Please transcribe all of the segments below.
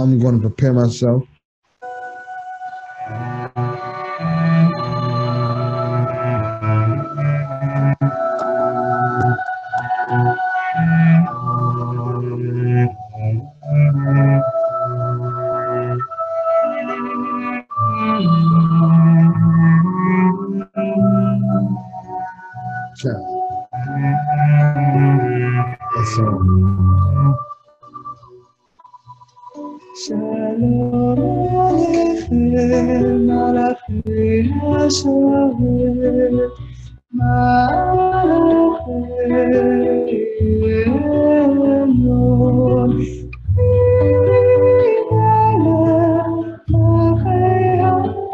I'm going to prepare myself. That's all. Shalom Aleichem, Malachei Hashavet, Malachei Elyon, Malachei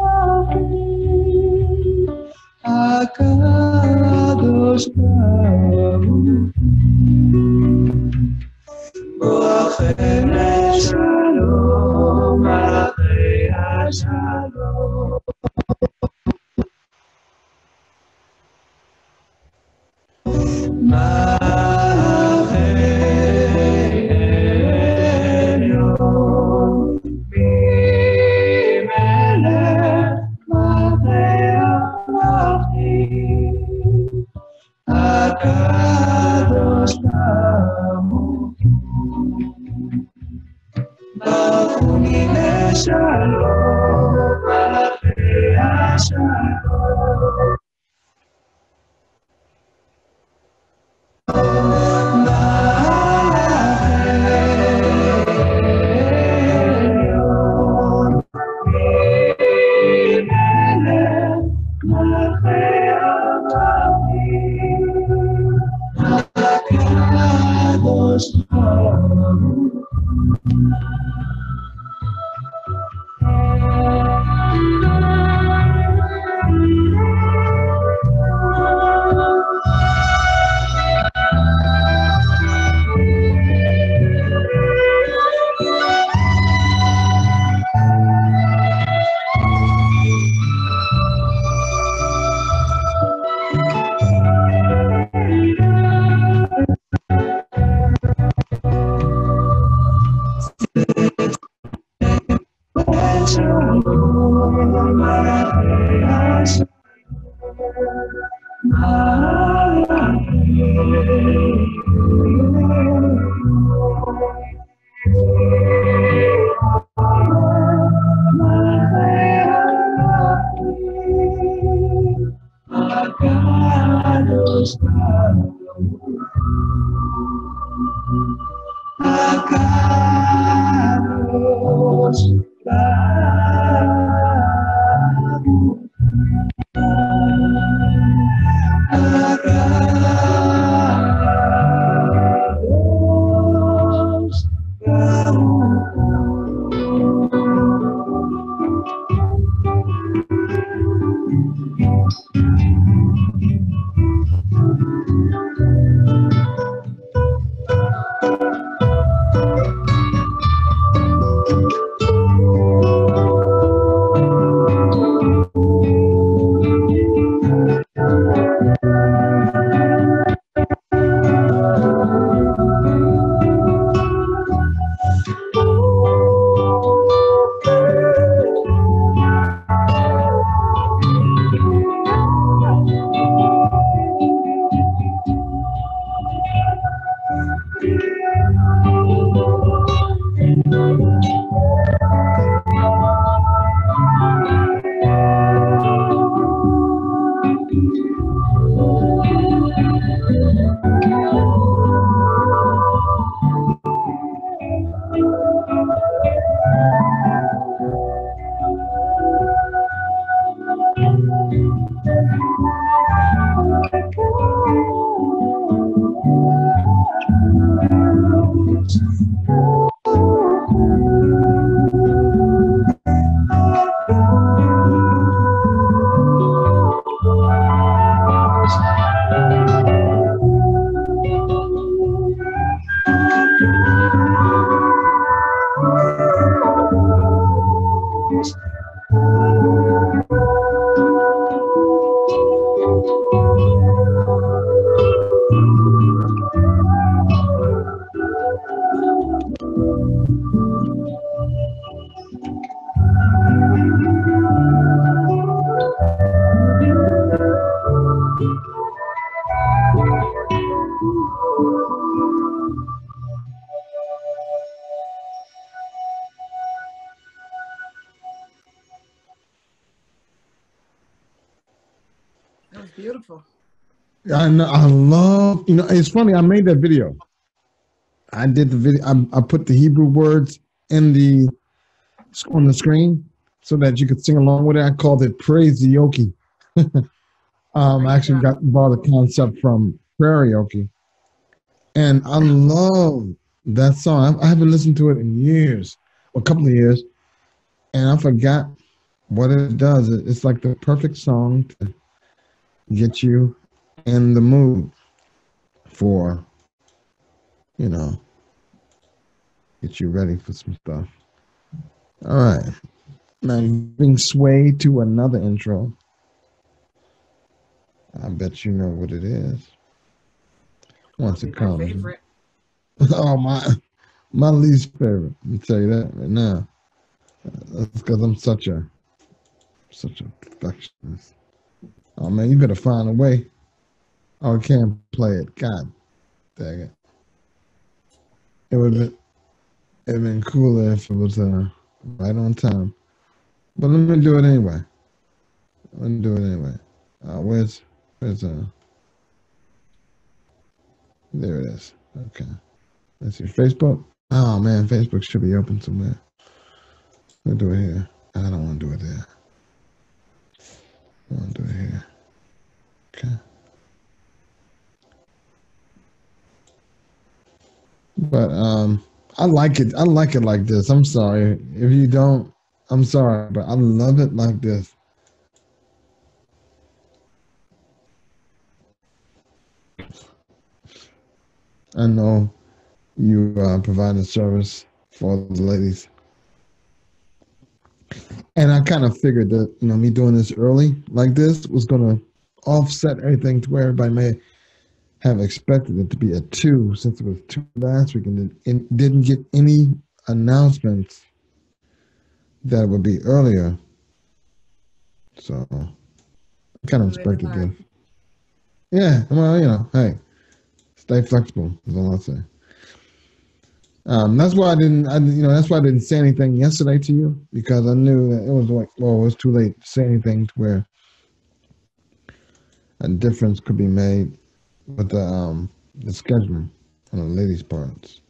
Malachim, HaKadosh Baruch Boachem Shalom, Malachei Hashalom. Malachei Elyon, Mimelech Malachei Malachim, HaKadosh Baruch Bafuni Shalom, Malachei Hashalom. That's beautiful. I know. I love. It's funny. I made that video. I did the video. I put the Hebrew words on the screen so that you could sing along with it. I called it "Praise the Yoki." I actually borrowed the concept from karaoke, and I love that song. I haven't listened to it in years, a couple of years, and I forgot what it does. It's like the perfect song to get you in the mood for, get you ready for some stuff. All right. Now, giving sway to another intro. I bet you know what it is. Once it comes. Favorite. Oh, my least favorite. Let me tell you that right now. That's because I'm such a perfectionist. Oh, man, you better find a way. Oh, I can't play it. God dang it. It would have been cooler if it was right on time. But let me do it anyway. Where's there it is. Okay. Let's see. Facebook. Oh man, Facebook should be open somewhere. We'll do it here. I don't want to do it there. I want to do it here. Okay. But I like it. I like it like this. I'm sorry. If you don't, I'm sorry, but I love it like this. I know you provide a service for the ladies. And I kind of figured that, me doing this early like this was going to offset everything to where everybody may have expected it to be a 2 since it was 2 last week and it didn't get any announcements that it would be earlier. So I kind of expected this. Yeah, well, hey, stay flexible is all I say. That's why I didn't say anything yesterday to you, because I knew that it was too late to say anything to where a difference could be made with the scheduling on the ladies' parts.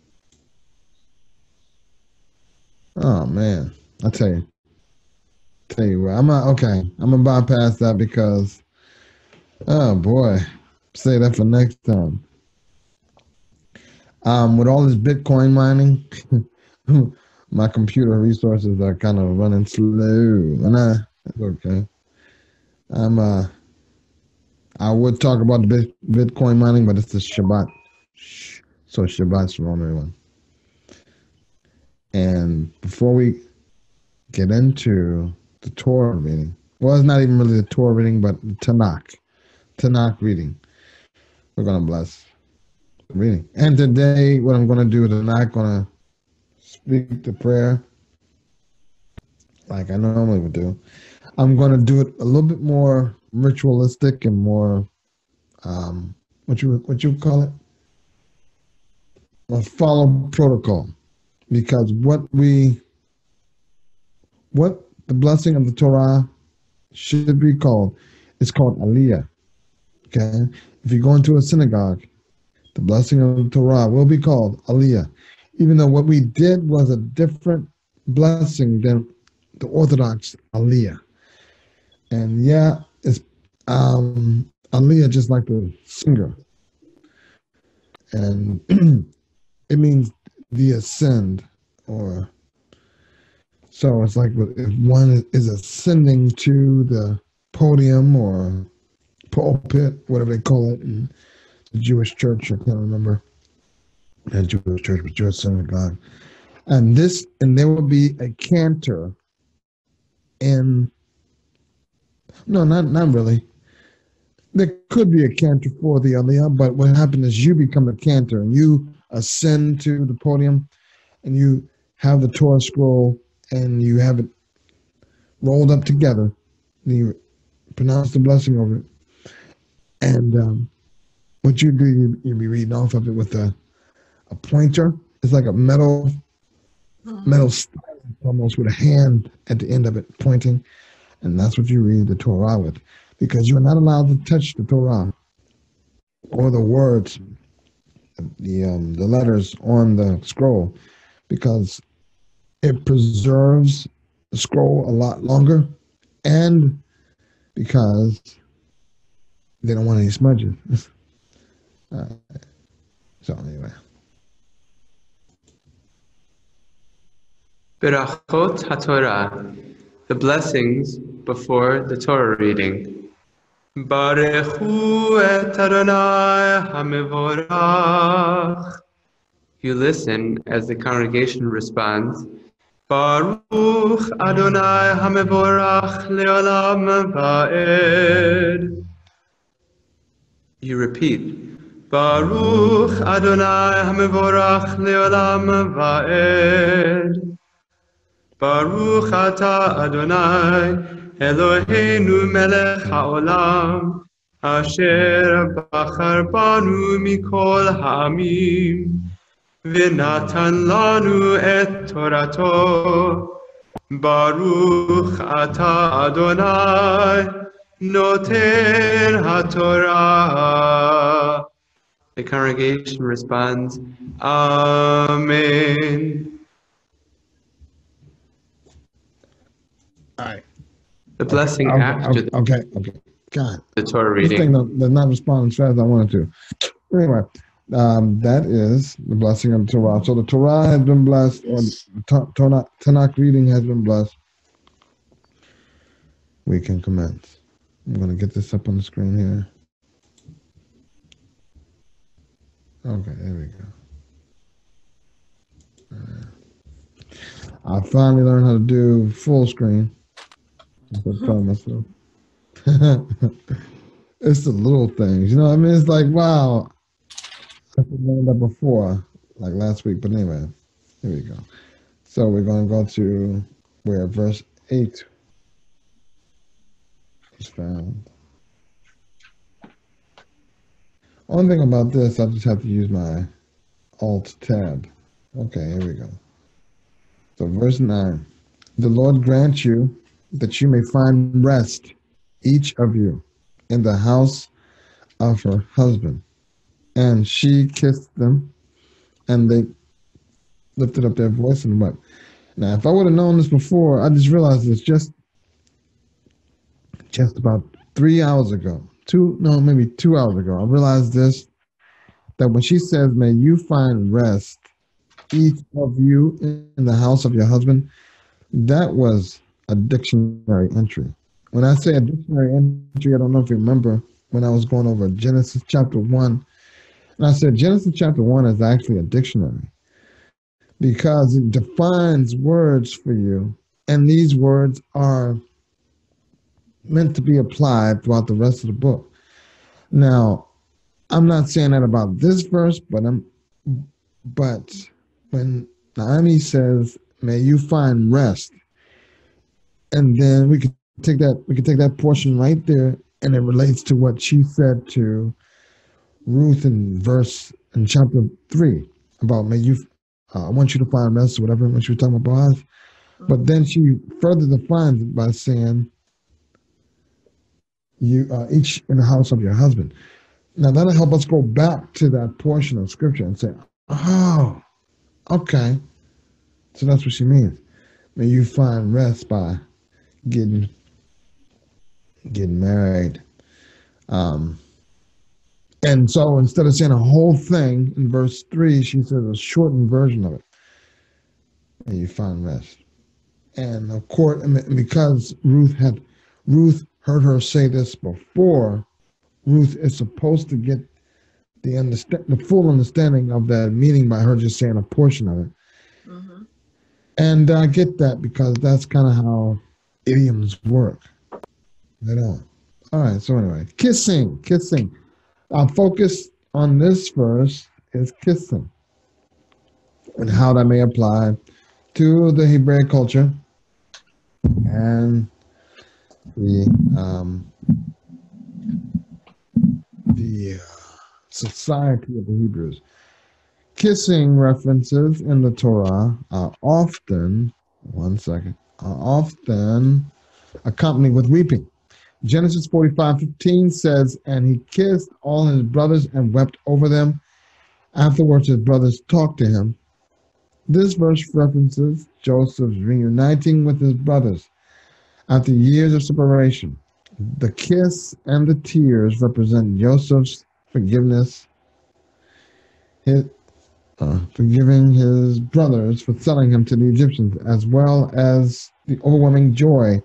Oh man, I tell you what, I'm gonna bypass that because, oh boy, say that for next time. With all this Bitcoin mining, my computer resources are kind of running slow, and it's okay. I would talk about the Bitcoin mining, but it's the Shabbat, so Shabbat Shalom, everyone. And before we get into the Torah reading, well, it's not even really the Torah reading, but the Tanakh reading, we're gonna bless reading. And today, what I'm going to do is I'm not going to speak the prayer like I normally would do. I'm going to do it a little bit more ritualistic and more, what you call it? Follow protocol. Because what the blessing of the Torah should be called, it's called Aliyah. Okay? If you go into a synagogue, the blessing of the Torah will be called Aliyah, even though what we did was a different blessing than the Orthodox Aliyah. And yeah, it's Aliyah just like the singer. And it means the ascend, or so it's like if one is ascending to the podium or pulpit, whatever they call it in the Jewish church. I can't remember that Jewish church, but Jewish synagogue. And there will be a cantor no, not really. There could be a cantor for the Aliyah, but what happened is you become a cantor and you ascend to the podium and you have the Torah scroll and you have it rolled up together and you pronounce the blessing over it. And what you do, you'll be reading off of it with a pointer. It's like a metal stylus, almost with a hand at the end of it pointing. And that's what you read the Torah with. because you're not allowed to touch the Torah or the words, the letters on the scroll, because it preserves the scroll a lot longer, and because they don't want any smudges. So anyway. Berachot HaTorah, the blessings before the Torah reading. Barechu et Adonai HaMevorach. You listen as the congregation responds, Baruch Adonai HaMevorach Leolam Va'ed. You repeat, Baruch Adonai HaMevorach Leolam Va'ed. Baruch Ata Adonai Eloheinu Melech HaOlam Asher Bachar Banu Mikol Ha'amim V'natan Lanu Et Torato Baruch Ata Adonai Noten HaTorah. The congregation responds, Amen. All right. The blessing after okay. God. the Torah This reading. thing does not respond as fast as I wanted to. Anyway, that is the blessing of the Torah. So the Torah has been blessed, or the Tanakh reading has been blessed. We can commence. I'm going to get this up on the screen here. Okay, there we go. I finally learned how to do full screen. That's what I'm telling myself. It's the little things, you know what I mean? It's like, wow, I learned that before, like last week. But anyway, here we go. So we're going to go to where verse 8 is found. One thing about this, I just have to use my Alt tab. Okay, here we go. So verse 9, the Lord grant you that you may find rest, each of you, in the house of her husband. And she kissed them, and they lifted up their voice and wept. Now, if I would have known this before, I just realized it's just about 3 hours ago. Maybe 2 hours ago. I realized this, that when she says, may you find rest, each of you in the house of your husband, that was a dictionary entry. When I say a dictionary entry, I don't know if you remember when I was going over Genesis chapter 1, and I said Genesis chapter 1 is actually a dictionary because it defines words for you, and these words are meant to be applied throughout the rest of the book. Now, I'm not saying that about this verse, but when Naomi says, may you find rest, and then we could take that portion right there, and it relates to what she said to Ruth in chapter 3 about may you I want you to find rest or whatever when she was talking about Boaz. But then she further defines it by saying you each in the house of your husband. Now that'll help us go back to that portion of scripture and say, oh, okay. So that's what she means. May you find rest by getting married. And so instead of saying a whole thing in verse 3, she says a shortened version of it. May you find rest. And of course, because Ruth heard her say this before, Ruth is supposed to get the full understanding of that meaning by her just saying a portion of it. Mm-hmm. And I get that because that's kind of how idioms work. Right on. All right, so anyway, kissing. Our focus on this verse is kissing and how that may apply to the Hebraic culture and the society of the Hebrews. Kissing references in the Torah are often accompanied with weeping. Genesis 45:15 says, and he kissed all his brothers and wept over them. Afterwards, his brothers talked to him. This verse references Joseph's reuniting with his brothers after years of separation. The kiss and the tears represent Joseph's forgiveness, forgiving his brothers for selling him to the Egyptians, as well as the overwhelming joy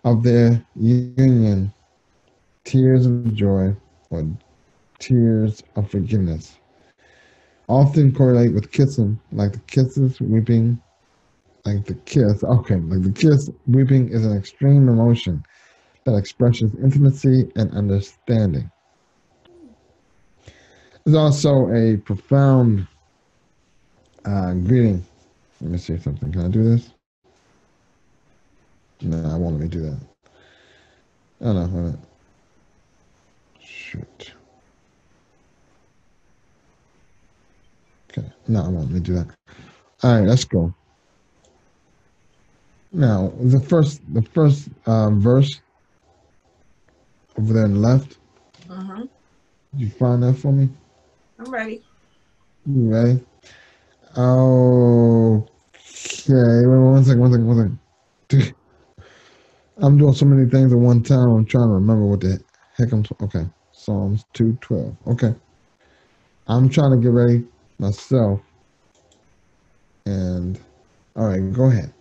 of their union. Tears of joy or tears of forgiveness often correlate with kissing, like the kisses, weeping, like the kiss. Okay, like the kiss, weeping is an extreme emotion that expresses intimacy and understanding. There's also a profound greeting. Let me see something. Can I do this? No, I won't let me do that. Oh no, hold on. Shoot. Okay, no, I won't let me do that. All right, let's go. Now, the first verse over there on the left. Mm-hmm. Did you find that for me? I'm ready. You ready? Okay. Wait, one second. I'm doing so many things at one time. I'm trying to remember what the heck okay. Psalms 2:12. Okay. I'm trying to get ready myself. And all right, go ahead.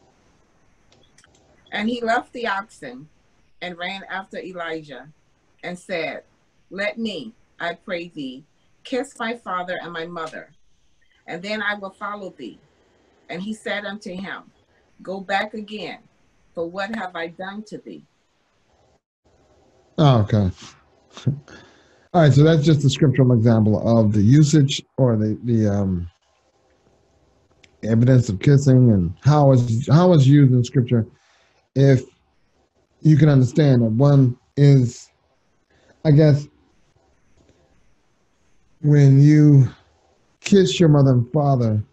And he left the oxen and ran after Elijah and said, let me, I pray thee, kiss my father and my mother, and then I will follow thee. And he said unto him, go back again, for what have I done to thee? Oh, okay. All right, so that's just a scriptural example of the usage or the evidence of kissing and how it's used in scripture. If you can understand that one is, I guess, when you kiss your mother and father,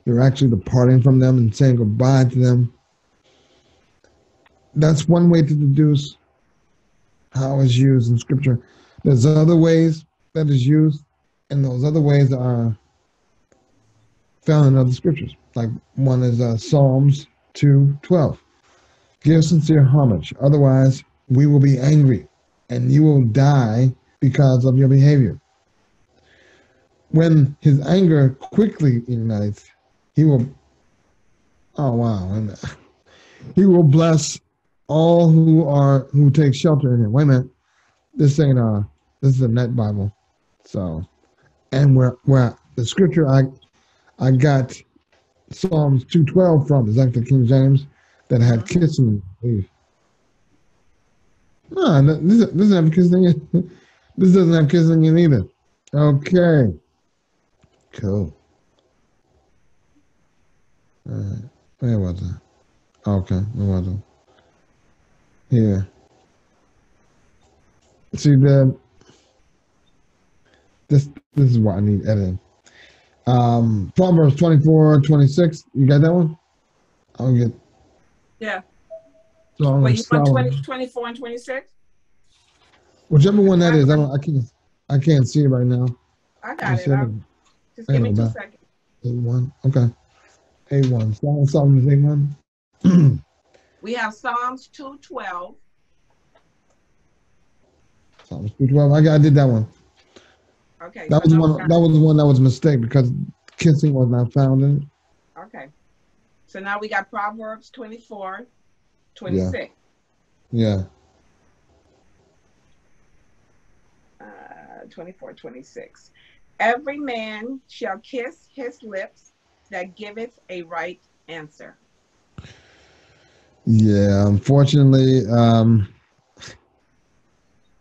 you're actually departing from them and saying goodbye to them. That's one way to deduce how it's used in scripture. There's other ways that is used, and those other ways are found in other scriptures. Like one is Psalms 2:12. Give sincere homage, otherwise we will be angry, and you will die because of your behavior. When his anger quickly ignites, he will, oh wow, he will bless all who take shelter in him. Wait a minute, this ain't this is a net Bible. So, and where the scripture I got Psalms 2:12 from is like the King James that had kissing. No, this doesn't have kissing in it. This doesn't have kissing in either. Okay. Cool. All right. Where was I? Okay, where was I? Here. See this is what I need editing. Proverbs 24:26. You got that one? I'll get. Yeah. So I'm Wait, you want Solomon. 24 and 26? Whichever one that is, I can't see it right now. I got it. Just give me 2 seconds. A1. Okay. A1. Solomon is A1. We have Psalms 2:12. Psalms 2:12. I did that one. Okay. That was one. That was the one that was a mistake because kissing was not found in it. Okay. So now we got Proverbs 24:26. Yeah. 24:26. Every man shall kiss his lips that giveth a right answer. Yeah. Unfortunately, I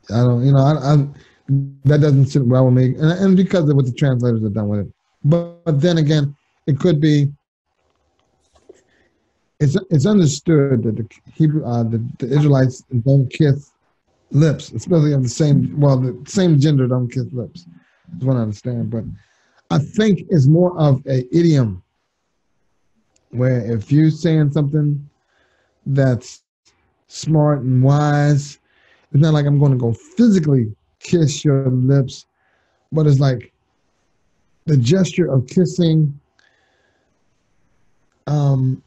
don't. I that doesn't sit well with me, and because of what the translators have done with it. But then again, it could be. It's understood that the Hebrew, the Israelites don't kiss lips, especially of the same gender don't kiss lips. That's what I understand. But I think it's more of a idiom where if you're saying something that's smart and wise. It's not like I'm going to go physically kiss your lips, but it's like the gesture of kissing,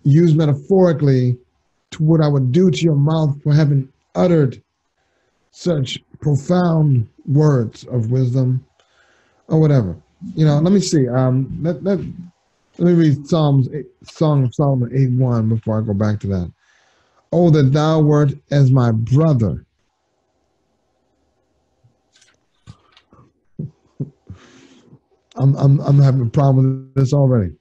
used metaphorically to what I would do to your mouth for having uttered such profound words of wisdom or whatever. Let me see. Let me read Song of Solomon 8:1 before I go back to that. Oh, that thou wert as my brother. I'm having a problem with this already.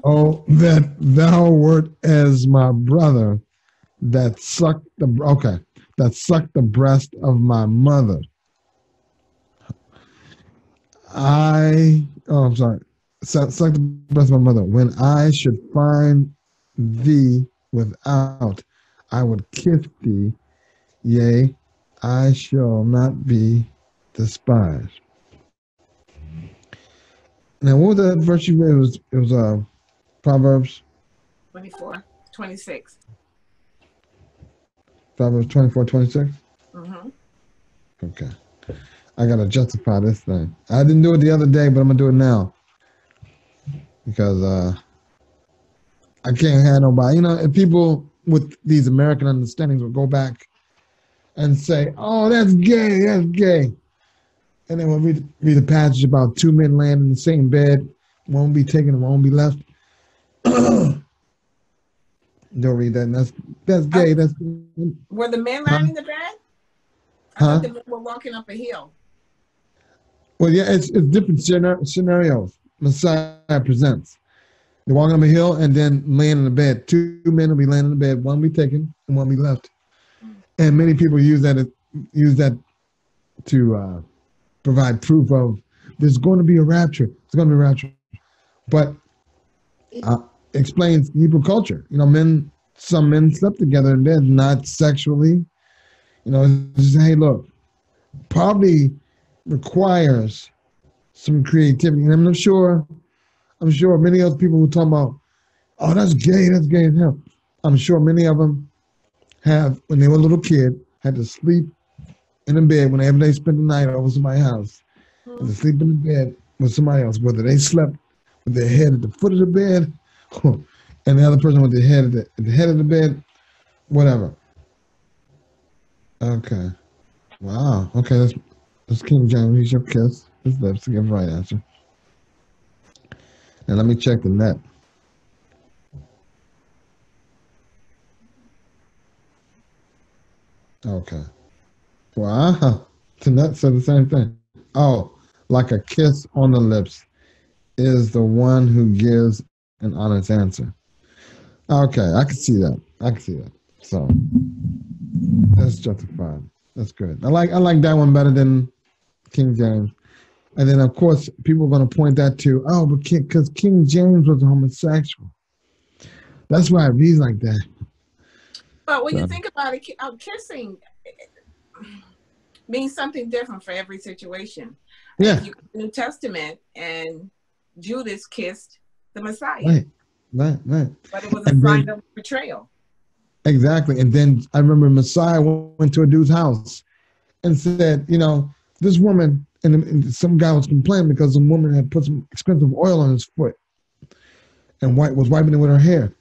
Oh, that thou wert as my brother that sucked the breast of my mother. I'm sorry. Suck the breast of my mother. When I should find thee without, I would kiss thee. Yea, I shall not be despised. Now, what was that verse you read? It was Proverbs 24:26. Proverbs 24:26. Mm-hmm. Okay. I gotta justify this thing. I didn't do it the other day, but I'm gonna do it now because I can't have nobody. And people with these American understandings will go back and say, "Oh, that's gay. That's gay." And then we'll read a passage about two men laying in the same bed. One will be taken and one will be left. Don't read that. And that's gay. That's Were the men lying in the bed? I thought the men were walking up a hill. Well, yeah, it's different scenarios Messiah presents. They're walking up a hill and then laying in the bed. Two men will be laying in the bed. One will be taken and one will be left. And many people use that to provide proof of there's going to be a rapture. It's going to be a rapture. But explains Hebrew culture. Some men slept together in bed, not sexually. Just, hey, look, poverty requires some creativity. And I'm sure many of those people who talk about, oh, that's gay as hell. I'm sure many of them have, when they were a little kid, had to sleep in a bed whenever they spent the night over somebody's house. Had to sleep in the bed with somebody else, whether they slept with their head at the foot of the bed and the other person with their head at the head of the bed, whatever. Okay. Wow. Okay, that's King James. He's your kiss his lips to give the right answer. And let me check the net. Okay. Wow. The net said the same thing. Oh, like a kiss on the lips is the one who gives an honest answer. Okay, I can see that. So that's justified. That's good. I like that one better than King James. And then, of course, people are going to point that to, because King James was a homosexual. That's why it reads like that. But when you think about it, kissing means something different for every situation. Yeah. Like the New Testament, and Judas kissed the Messiah. Right. But it was a sign of betrayal. Exactly. And then I remember Messiah went to a dude's house and said, this woman, and some guy was complaining because the woman had put some expensive oil on his foot and was wiping it with her hair.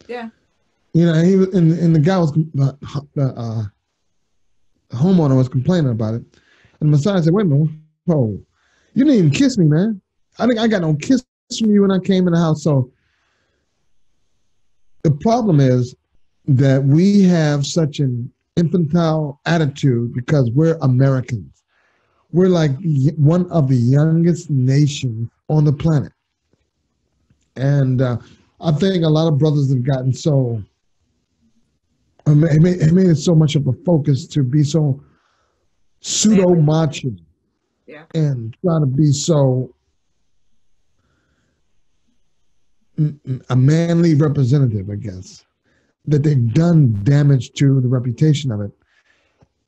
Yeah. He was, and the guy was, the homeowner was complaining about it. And Messiah said, wait a minute, whoa, you didn't even kiss me, man. I think I got no kiss from you when I came in the house. So the problem is that we have such an infantile attitude because we're Americans. We're like one of the youngest nations on the planet. And I think a lot of brothers have gotten so, it made it so much of a focus to be so pseudo-macho and try to be so a manly representative, I guess, that they've done damage to the reputation of it.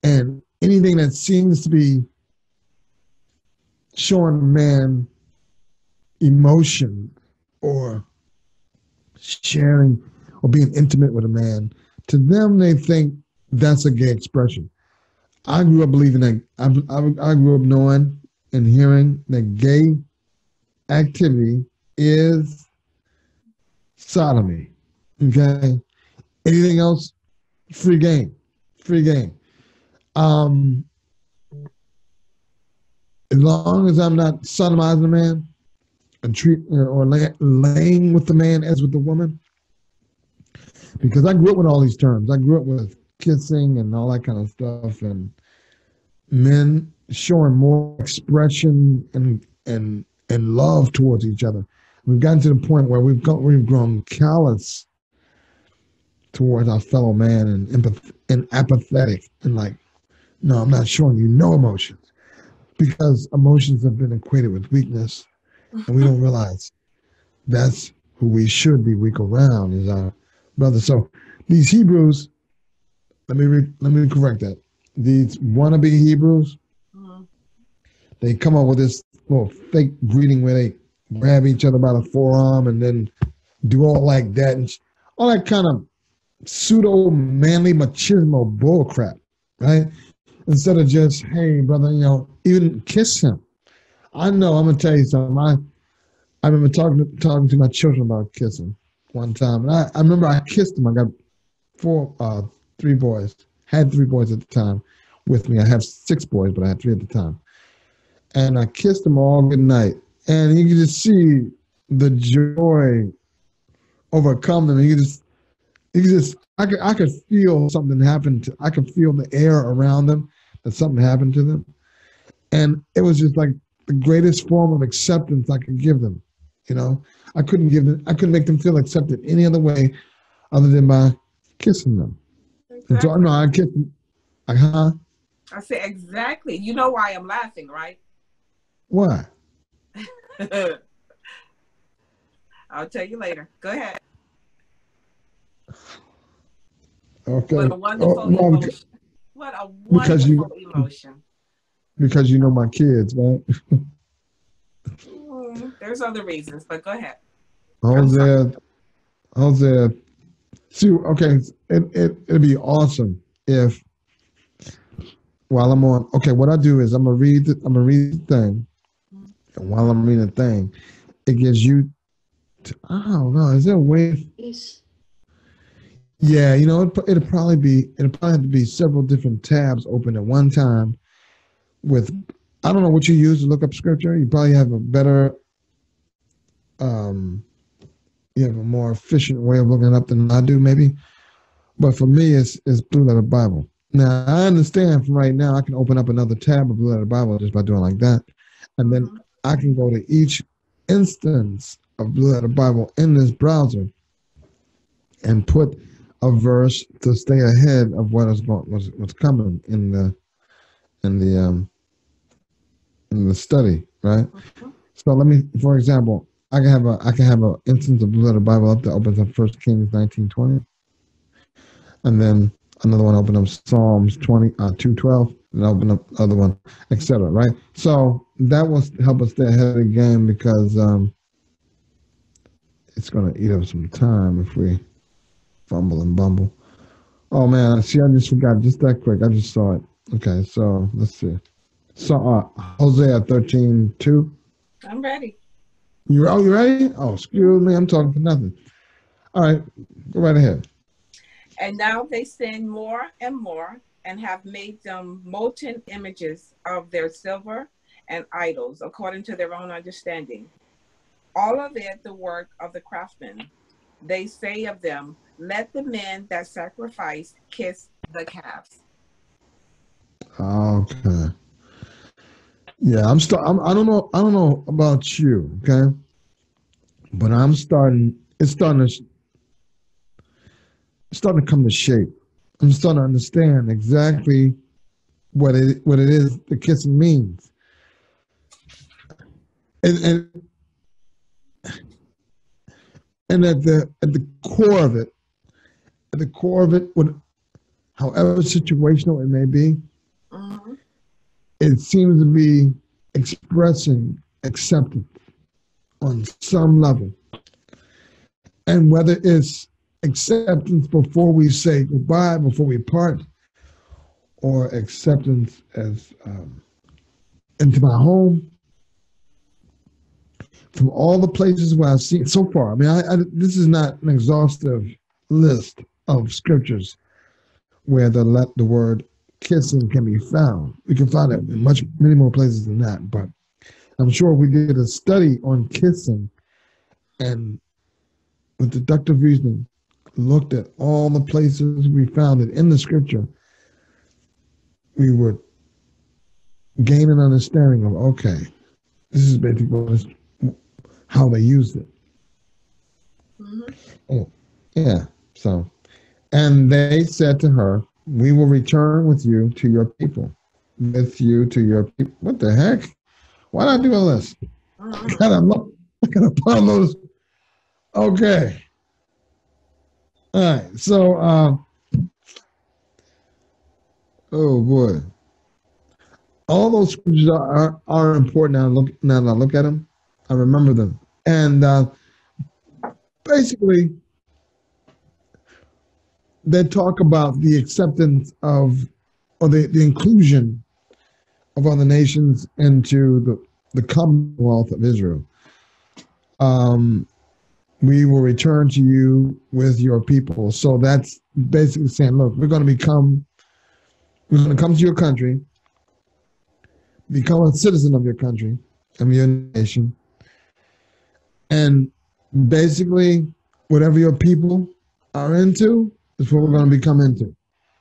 And anything that seems to be showing a man emotion or sharing or being intimate with a man To them, they think that's a gay expression. I grew up believing that. I grew up knowing and hearing that gay activity is sodomy. Okay? Anything else? Free game. Free game. As long as I'm not sodomizing a man and laying with the man as with the woman, because I grew up with all these terms. I grew up with kissing and all that kind of stuff, and men showing more expression and love towards each other. We've gotten to the point where we've grown callous towards our fellow man and apathetic and like, no, I'm not showing you no emotions, because emotions have been equated with weakness, and we don't realize that's who we should be weak around is our brother. So these Hebrews, let me correct that. These wannabe Hebrews, they come up with this little fake greeting where they grab each other by the forearm and then do all like that and all that kind of pseudo manly machismo bullcrap, right? Instead of just, hey, brother, even kiss him. I know, I'm going to tell you something. I remember talking to my children about kissing one time. And I remember I kissed them. I got three boys. Had 3 boys at the time with me. I have 6 boys, but I had 3 at the time. And I kissed them all good night. And you could just see the joy overcome them. I could feel something happen I could feel the air around them, that something happened to them. And it was just like the greatest form of acceptance I could give them. I couldn't make them feel accepted any other way other than by kissing them. Exactly. And so I kissed them. I said, exactly. You know why I'm laughing, right? Why? I'll tell you later. Go ahead. Okay. What a wonderful emotion. What a wonderful emotion. Because you know my kids, right? There's other reasons, but go ahead. Hosea. See, okay, it'd be awesome if while I'm on. Okay, what I do is I'm gonna read the thing, and while I'm reading the thing, it gives you. I don't know. Is there a way? Yeah, it'll probably have to be several different tabs open at one time. With, I don't know what you use to look up scripture. You probably have a better, you have a more efficient way of looking it up than I do, maybe. But for me, it's Blue Letter Bible. Now, I understand from right now, I can open up another tab of Blue Letter Bible just by doing like that. And then I can go to each instance of Blue Letter Bible in this browser and put a verse to stay ahead of what's coming in the study, right? So let me, for example, I can have a instance of Blue Letter Bible up that opens up 1 Kings 19:20, and then another one open up Psalms 2:12, and open up other one, etc. Right? So that will help us stay ahead of the game, because it's going to eat up some time if we fumble and bumble. Oh man, see, I just forgot just that quick. I just saw it. Okay, so let's see. So Hosea 13:2. I'm ready. You ready? Oh, excuse me, I'm talking for nothing. All right, go right ahead. And now they sin more and more, and have made them molten images of their silver and idols, according to their own understanding. All of it the work of the craftsmen. They say of them, let the men that sacrifice kiss the calves. Okay. Yeah, I don't know about you, okay? But it's starting to come to shape. I'm starting to understand exactly what it is the kissing means. And at the core of it, however situational it may be, it seems to be expressing acceptance on some level. And whether it's acceptance before we say goodbye, before we part, or acceptance as into my home. From all the places where I've seen so far, I mean, this is not an exhaustive list of scriptures where the word kissing can be found. We can find it in many more places than that, but I'm sure we did a study on kissing and with deductive reasoning looked at all the places we found it in the scripture, we would gain an understanding of, okay, this is basically how they used it. Oh, yeah, so, and they said to her, we will return with you to your people. With you to your people. What the heck? Why not do all this? I gotta put on those. Okay. All right. So, oh boy, all those scriptures are important. Now that I look at them, I remember them, and basically, they talk about the acceptance of, or the inclusion of other nations into the Commonwealth of Israel. We will return to you with your people. So that's basically saying, look, we're going to come to your country, become a citizen of your country, of your nation, and basically whatever your people are into is what we're going to become into.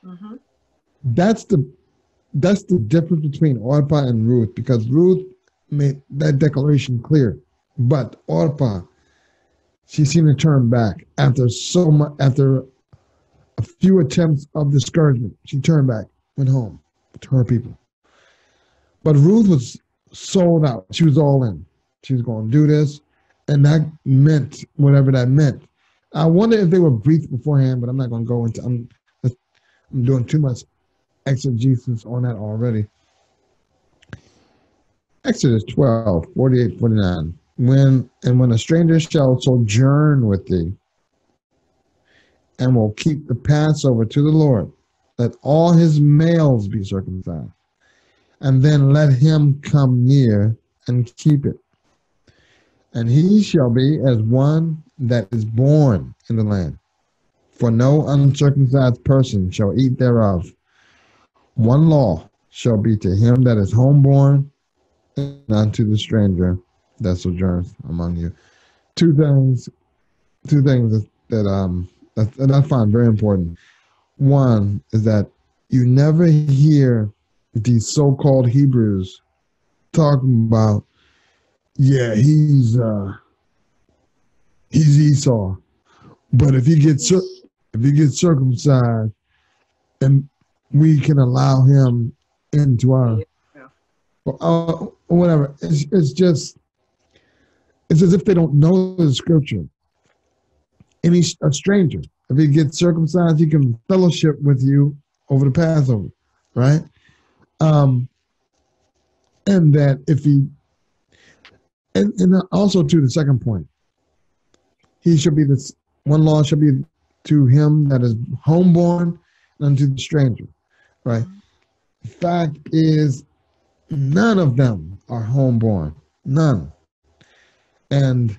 Mm-hmm. That's the difference between Orpah and Ruth, because Ruth made that declaration clear, but Orpah, she seemed to turn back after a few attempts of discouragement. She turned back, went home to her people. But Ruth was sold out. She was all in. She was going to do this, and that meant whatever that meant. I wonder if they were briefed beforehand, but I'm not going to go into. I'm doing too much exegesis on that already. Exodus 12, 48, 49. When a stranger shall sojourn with thee, and will keep the Passover to the Lord, let all his males be circumcised, and then let him come near and keep it. And he shall be as one that is born in the land. For no uncircumcised person shall eat thereof. One law shall be to him that is homeborn, and unto the stranger that sojourns among you. Two things that I find very important. One is that you never hear these so-called Hebrews talking about, yeah, he's Esau, but if he gets circumcised, and we can allow him into our whatever. It's as if they don't know the scripture. A stranger, if he gets circumcised, he can fellowship with you over the Passover, right? And that if he, and also to the second point, he should be this one law shall be to him that is homeborn and unto the stranger, right? The fact is, none of them are homeborn, none. And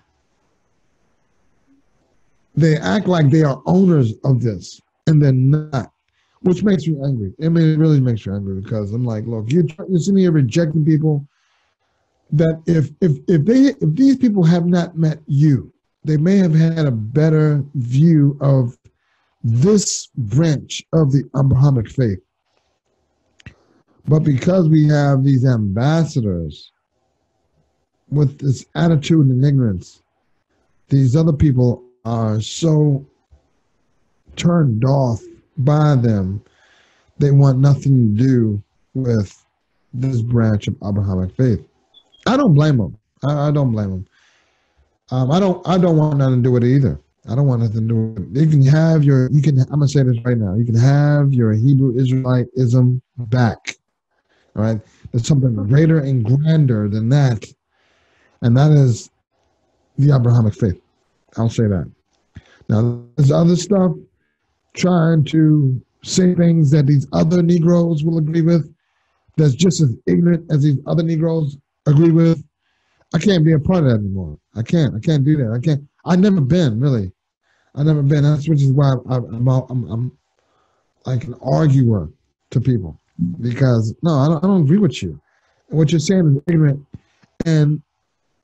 they act like they are owners of this, and they're not, which makes me angry. I mean, it really makes me angry, because I'm like, look, you're sitting here rejecting people that if these people have not met you, they may have had a better view of this branch of the Abrahamic faith. But because we have these ambassadors with this attitude and ignorance, these other people are so turned off by them, they want nothing to do with this branch of Abrahamic faith. I don't blame them. I don't blame them. I don't want nothing to do with it either. I don't want nothing to do with it. I'm going to say this right now. You can have your Hebrew Israelitism back. All right? There's something greater and grander than that. And that is the Abrahamic faith. I'll say that. Now, there's other stuff trying to say things that these other Negroes will agree with that's just as ignorant as these other Negroes agree with. I can't be a part of that anymore. I can't do that. I've never been, really. I've never been. That's which is why I'm like an arguer to people, because no, I don't agree with you. What you're saying is ignorant, and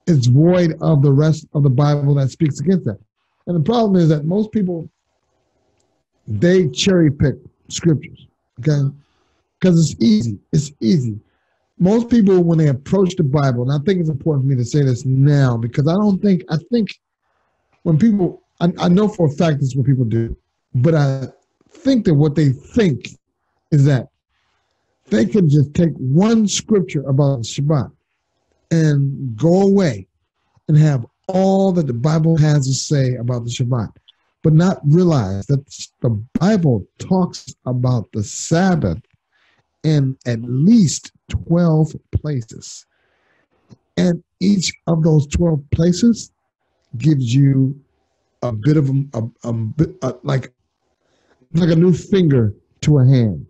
it's void of the rest of the Bible that speaks against that. And the problem is that most people, they cherry pick scriptures, okay? Because it's easy. It's easy. Most people, when they approach the Bible, and I think it's important for me to say this now, because I think when people, I know for a fact this is what people do, but I think that what they think is that they can just take one scripture about Shabbat and go away and have all that the Bible has to say about the Shabbat, but not realize that the Bible talks about the Sabbath in at least 12 places. And each of those 12 places gives you a bit of like a new finger to a hand.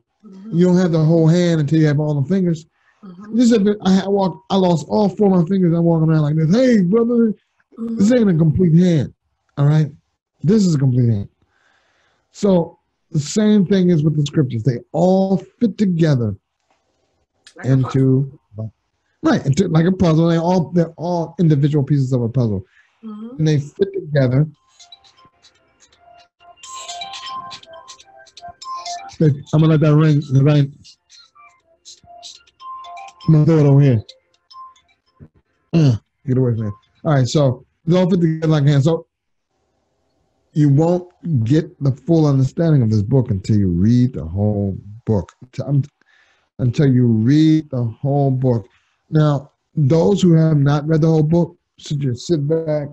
You don't have the whole hand until you have all the fingers. This is I lost all 4 of my fingers. I'm walking around like this. Hey, brother, this ain't a complete hand. All right, this is a complete hand. So the same thing is with the scriptures. They all fit together into like a puzzle. They're all individual pieces of a puzzle, and they fit together. I'm gonna let that ring. I'm gonna throw it over here. Get away from it. All right, so it's all fit together like a hand. So you won't get the full understanding of this book until you read the whole book. Until you read the whole book. Now, those who have not read the whole book should just sit back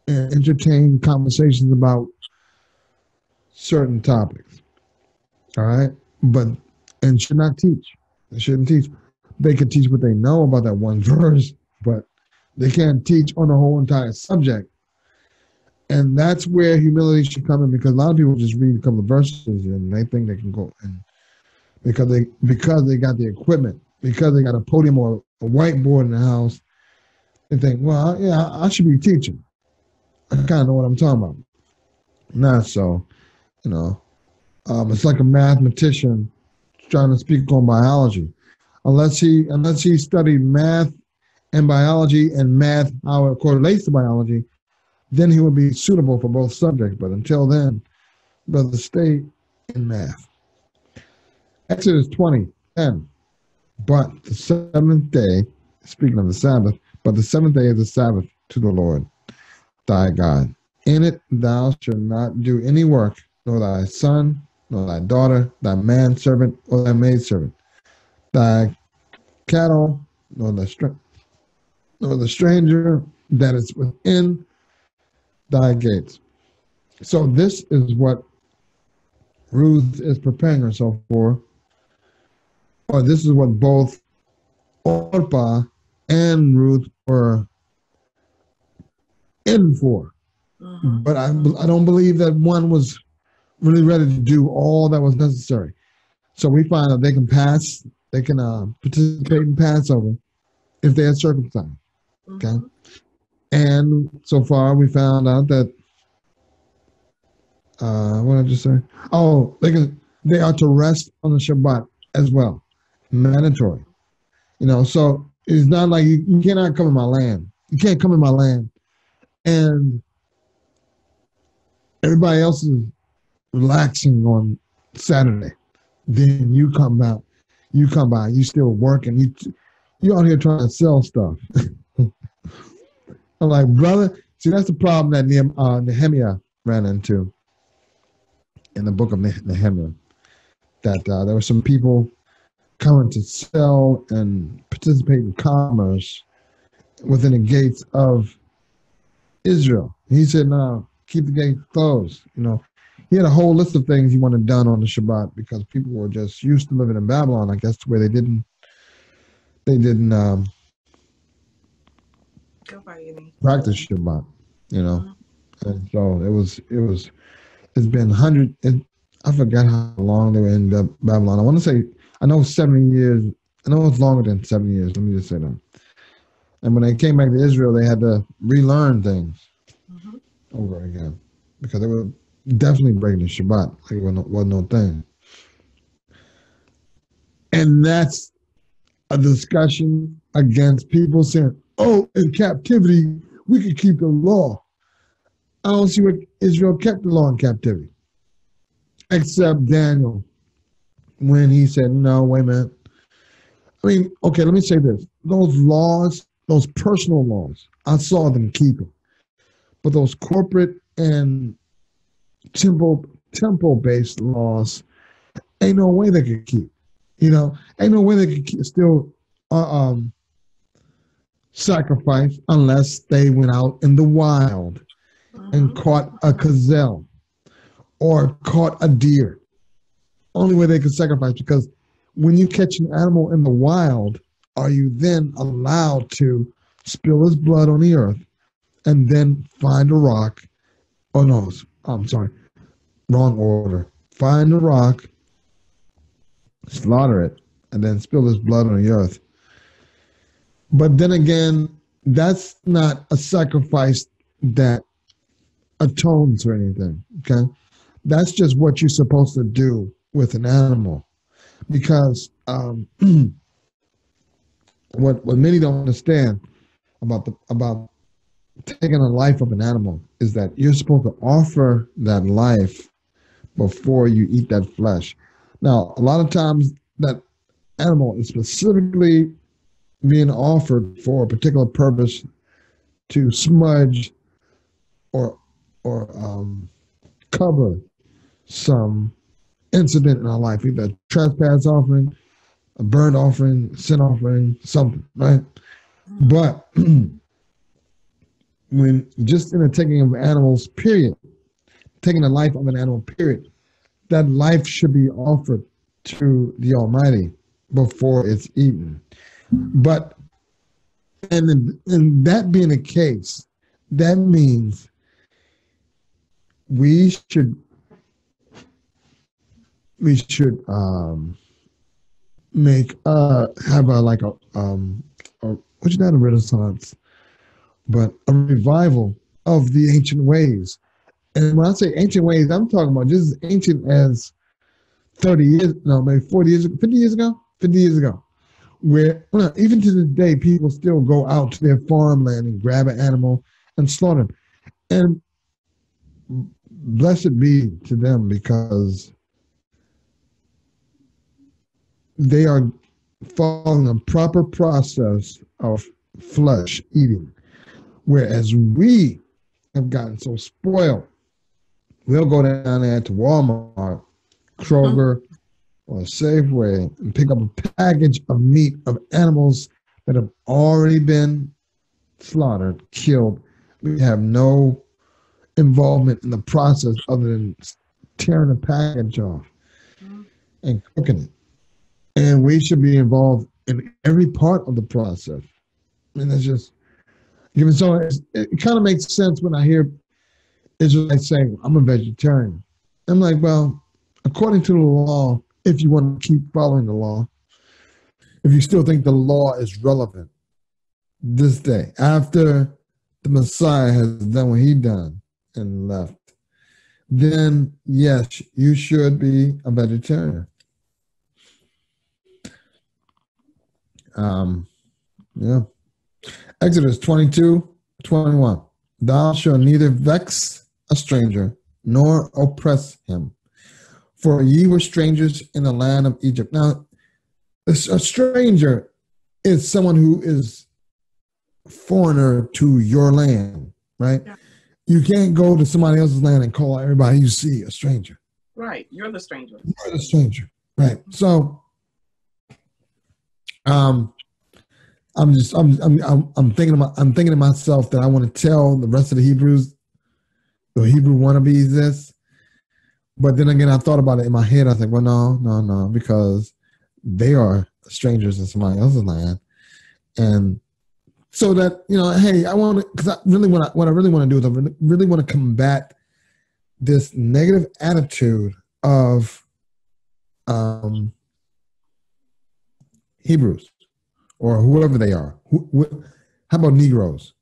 and entertain conversations about certain topics. All right? And should not teach. They shouldn't teach. They can teach what they know about that one verse, but they can't teach on the whole entire subject. And that's where humility should come in, because a lot of people just read a couple of verses and they think they can go and because they got the equipment, because they got a podium or a whiteboard in the house, they think, well, yeah, I should be teaching. I kind of know what I'm talking about. Not so, it's like a mathematician trying to speak on biology. Unless he studied math and biology and math, how it correlates to biology, then he would be suitable for both subjects. But until then, brother, stay in math. Exodus 20:10. But the seventh day, speaking of the Sabbath, but the seventh day is the Sabbath to the Lord thy God. In it thou shalt not do any work, nor thy son, nor thy daughter, thy manservant, or thy maidservant, thy cattle, nor the stranger that is within thy gates. So this is what Ruth is preparing herself for, or this is what both Orpah and Ruth were in for. But I don't believe that one was really ready to do all that was necessary. So we find that they can participate in Passover if they are circumcised. Okay, and so far we found out that what did I just say? Oh, they are to rest on the Shabbat as well, mandatory. So it's not like you cannot come in my land. You can't come in my land, and everybody else is relaxing on Saturday. Then you come by, you still working. You out here trying to sell stuff. I'm like, brother, see, that's the problem that Nehemiah ran into in the book of Nehemiah, that there were some people coming to sell and participate in commerce within the gates of Israel. He said, no, keep the gates closed. He had a whole list of things he wanted done on the Shabbat because people were just used to living in Babylon, I guess, where they didn't practice Shabbat, And so it's been I forgot how long they were in Babylon. I want to say, I know 7 years. I know it's longer than 7 years. Let me just say that. And when they came back to Israel, they had to relearn things over again because they were definitely breaking the Shabbat. Like it wasn't no thing. And that's a discussion against people saying, oh, in captivity, we could keep the law. I don't see what Israel kept the law in captivity, except Daniel, when he said, no, wait a minute. I mean, okay, let me say this. Those laws, those personal laws, I saw them keep them. But those corporate and temple-based laws, ain't no way they could keep. Ain't no way they could still sacrifice unless they went out in the wild and caught a gazelle or caught a deer. Only way they could sacrifice, because when you catch an animal in the wild, are you then allowed to spill his blood on the earth and then find a rock? Oh no, I'm sorry, wrong order. Find a rock, slaughter it, and then spill his blood on the earth. But then again, that's not a sacrifice that atones for anything, okay? That's just what you're supposed to do with an animal. Because what many don't understand about taking a life of an animal is that you're supposed to offer that life before you eat that flesh. Now, a lot of times that animal is specifically being offered for a particular purpose to smudge or cover some incident in our life, either a trespass offering, a burnt offering, sin offering, something, right? But when just in the taking of animals, period, taking the life of an animal, period, that life should be offered to the Almighty before it's eaten. But and that being the case, that means we should make have a like a which is not a renaissance, but a revival of the ancient ways. And when I say ancient ways, I'm talking about just as ancient as 30 years, no, maybe 40 years, 50 years ago, where even to this day, people still go out to their farmland and grab an animal and slaughter them. And blessed be to them, because they are following a proper process of flesh eating. Whereas we have gotten so spoiled, we'll go down there to Walmart, Kroger, or Safeway and pick up a package of meat of animals that have already been slaughtered, killed. We have no involvement in the process other than tearing the package off and cooking it. And we should be involved in every part of the process. And it's just, even so, it kind of makes sense when I hear Israelites saying, I'm a vegetarian. I'm like, well, according to the law, if you want to keep following the law, if you still think the law is relevant this day, after the Messiah has done what he done and left, then yes, you should be a vegetarian. Yeah. Exodus 22:21. Thou shalt neither vex a stranger nor oppress him, for ye were strangers in the land of Egypt. Now, a stranger is someone who is foreigner to your land, right? Yeah. You can't go to somebody else's land and call everybody you see a stranger. Right. You're the stranger. You're the stranger. Right. So I'm thinking to myself that I want to tell the rest of the Hebrews, the Hebrew wannabes, this. But then again, I thought about it in my head. I was like, well, no, because they are strangers in somebody else's land. And So that, hey, I want to, because what I really want to do is I really want to combat this negative attitude of Hebrews or whoever they are. How about Negroes?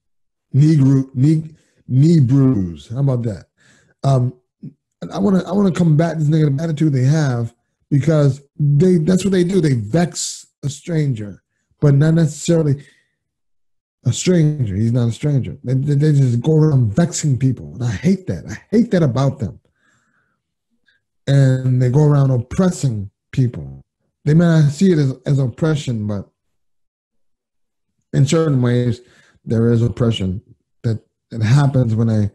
Nebrews. How about that? I want to combat this negative attitude they have, because that's what they do. They vex a stranger, but not necessarily a stranger. He's not a stranger. They just go around vexing people, and I hate that. I hate that about them. And they go around oppressing people. They may not see it as oppression, but in certain ways, there is oppression that happens when they,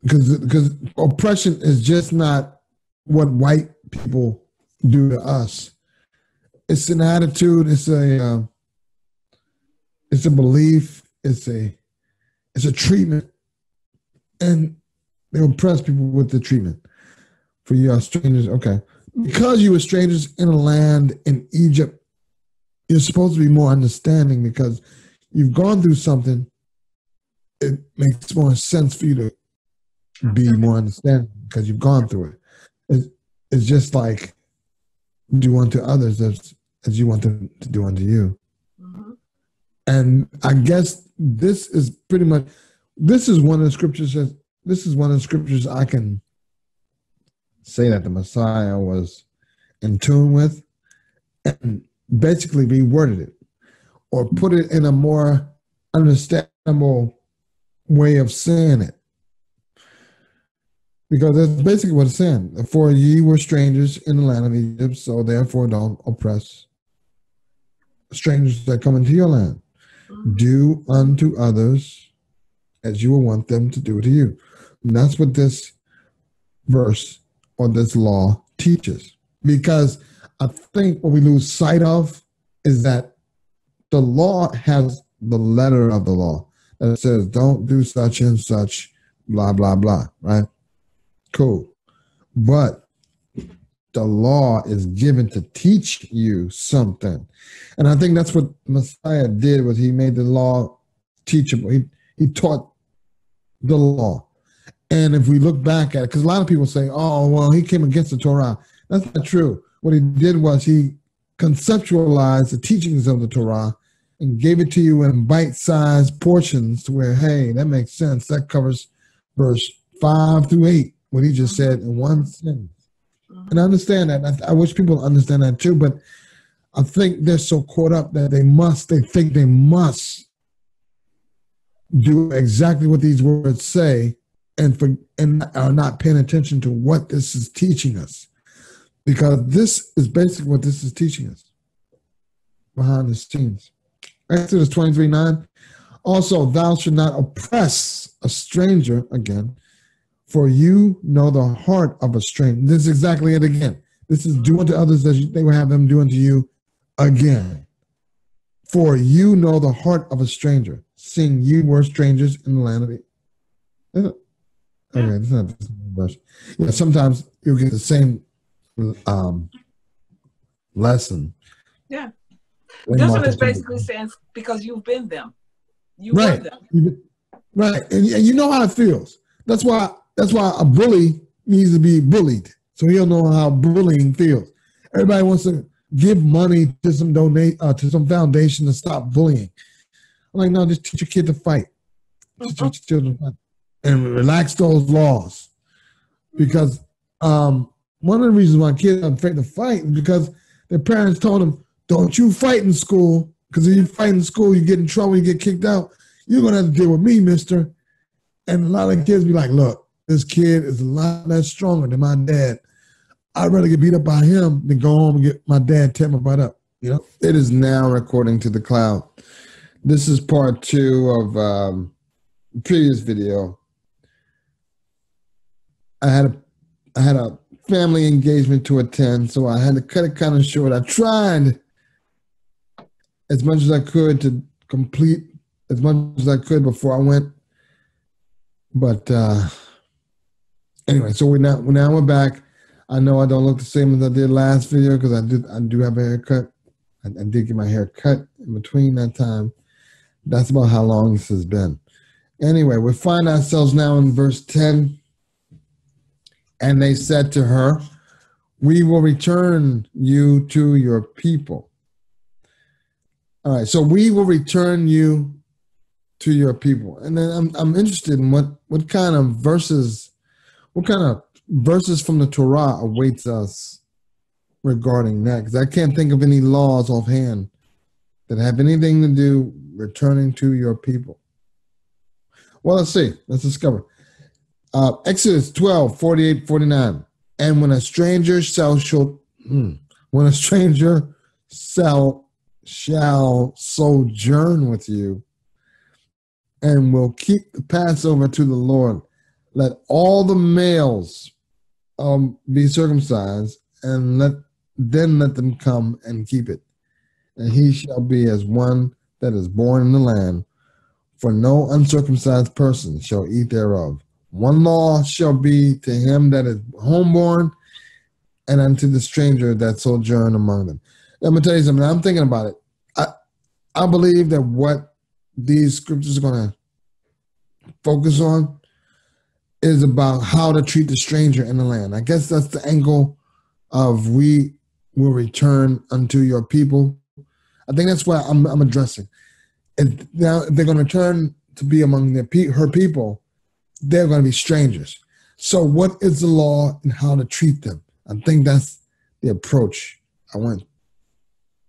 because oppression is just not what white people do to us. It's an attitude. It's a belief. It's a treatment, and they oppress people with the treatment. For you are strangers, okay. Because you were strangers in a land in Egypt, you're supposed to be more understanding, because you've gone through something. It makes more sense for you to be more understanding, because you've gone through it. It's just like do unto others as you want them to do unto you. Mm-hmm. And I guess this is one of the scriptures I can say that the Messiah was in tune with, and basically reworded it or put it in a more understandable way of saying it. Because that's basically what it's saying. For ye were strangers in the land of Egypt, so therefore don't oppress strangers that come into your land. Do unto others as you will want them to do to you. And that's what this verse or this law teaches. Because I think what we lose sight of is that the law has the letter of the law that says, don't do such and such, blah, blah, blah, right? Cool. But the law is given to teach you something. And I think that's what Messiah did, was he made the law teachable. He taught the law. And if we look back at it, because a lot of people say, oh, well, he came against the Torah. That's not true. What he did was he conceptualized the teachings of the Torah and gave it to you in bite-sized portions to where, hey, that makes sense. That covers verse 5 through 8, what he just said in one sentence. And I understand that. I wish people understand that too, but I think they're so caught up that they think they must do exactly what these words say and are not paying attention to what this is teaching us. Because this is basically what this is teaching us behind the scenes. Exodus 23:9. Also, thou shalt not oppress a stranger again, for you know the heart of a stranger. This is exactly it again. This is do unto others as they will have them do unto you again. For you know the heart of a stranger, seeing you were strangers in the land of Egypt. Okay, that's not the same verse. Yeah, sometimes you'll get the same lesson. Yeah. This one is basically saying because you've been them. You right. were them. Right. And you know how it feels. That's why a bully needs to be bullied. So he'll know how bullying feels. Everybody wants to give money to some to some foundation to stop bullying. I'm like, no, just teach your kid to fight. Teach your children to fight. And relax those laws. Because one of the reasons why kids are afraid to fight is because their parents told them, don't you fight in school, because if you fight in school, you get in trouble, you get kicked out. You're going to have to deal with me, mister. And a lot of kids be like, look, this kid is a lot less stronger than my dad. I'd rather get beat up by him than go home and get my dad tear my butt up. You know, it is now recording to the cloud. This is part 2 of the previous video. I had a family engagement to attend, so I had to cut it kind of short. I tried as much as I could to complete as much as I could before I went. But anyway, so we're back. I know I don't look the same as I did last video because I do have a haircut. I did get my hair cut in between that time. That's about how long this has been. Anyway, we find ourselves now in verse 10. And they said to her, we will return you to your people. All right, so we will return you to your people. And then I'm interested in what kind of verses from the Torah awaits us regarding that, because I can't think of any laws offhand that have anything to do returning to your people. Well, let's see. Let's discover. Exodus 12, 48, 49. And when a stranger shall sojourn with you, and will keep the Passover to the Lord, let all the males be circumcised, and let them come and keep it. And he shall be as one that is born in the land, for no uncircumcised person shall eat thereof. One law shall be to him that is homeborn, and unto the stranger that sojourn among them. Let me tell you something. I'm thinking about it. I believe that what these scriptures are going to focus on is about how to treat the stranger in the land. I guess that's the angle of we will return unto your people. I think that's what I'm addressing. And now they're going to return to be among her people. They're going to be strangers. So what is the law and how to treat them? I think that's the approach I went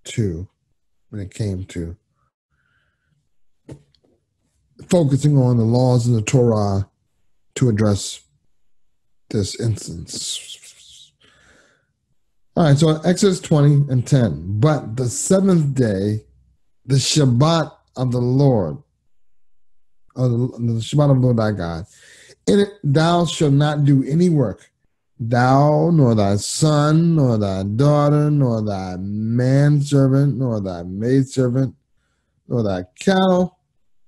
to when it came to focusing on the laws in the Torah to address this instance. All right, so Exodus 20 and 10. But the seventh day, the Shabbat of the Lord, the Shabbat of the Lord thy God, in it thou shalt not do any work, thou, nor thy son, nor thy daughter, nor thy manservant, nor thy maidservant, nor thy cattle,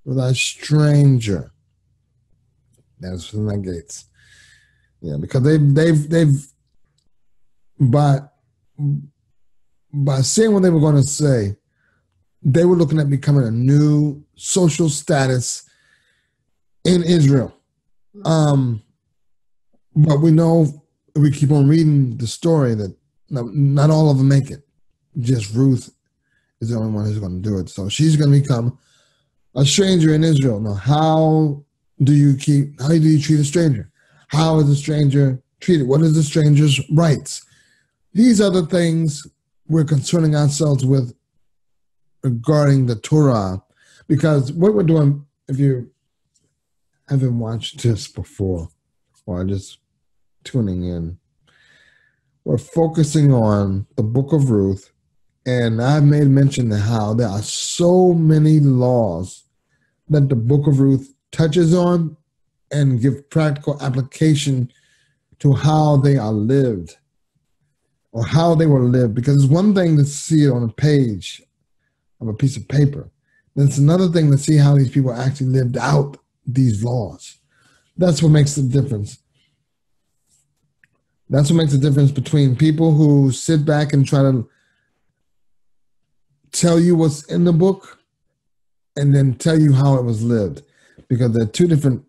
nor thy stranger that is within thy gates. Yeah, because they've by saying what they were going to say, they were looking at becoming a new social status in Israel. But we know, we keep on reading the story, that not all of them make it. Just Ruth is the only one who's going to do it. So she's going to become a stranger in Israel. Now, how do you treat a stranger? How is a stranger treated? What is the stranger's rights? These are the things we're concerning ourselves with regarding the Torah, because what we're doing, if you haven't watched this before or just tuning in, we're focusing on the book of Ruth, and I've made mention of how there are so many laws that the book of Ruth touches on and give practical application to how they are lived or how they were lived. Because it's one thing to see it on a page of a piece of paper. Then it's another thing to see how these people actually lived out these laws. That's what makes the difference. That's what makes the difference between people who sit back and try to tell you what's in the book and then tell you how it was lived. Because they're two different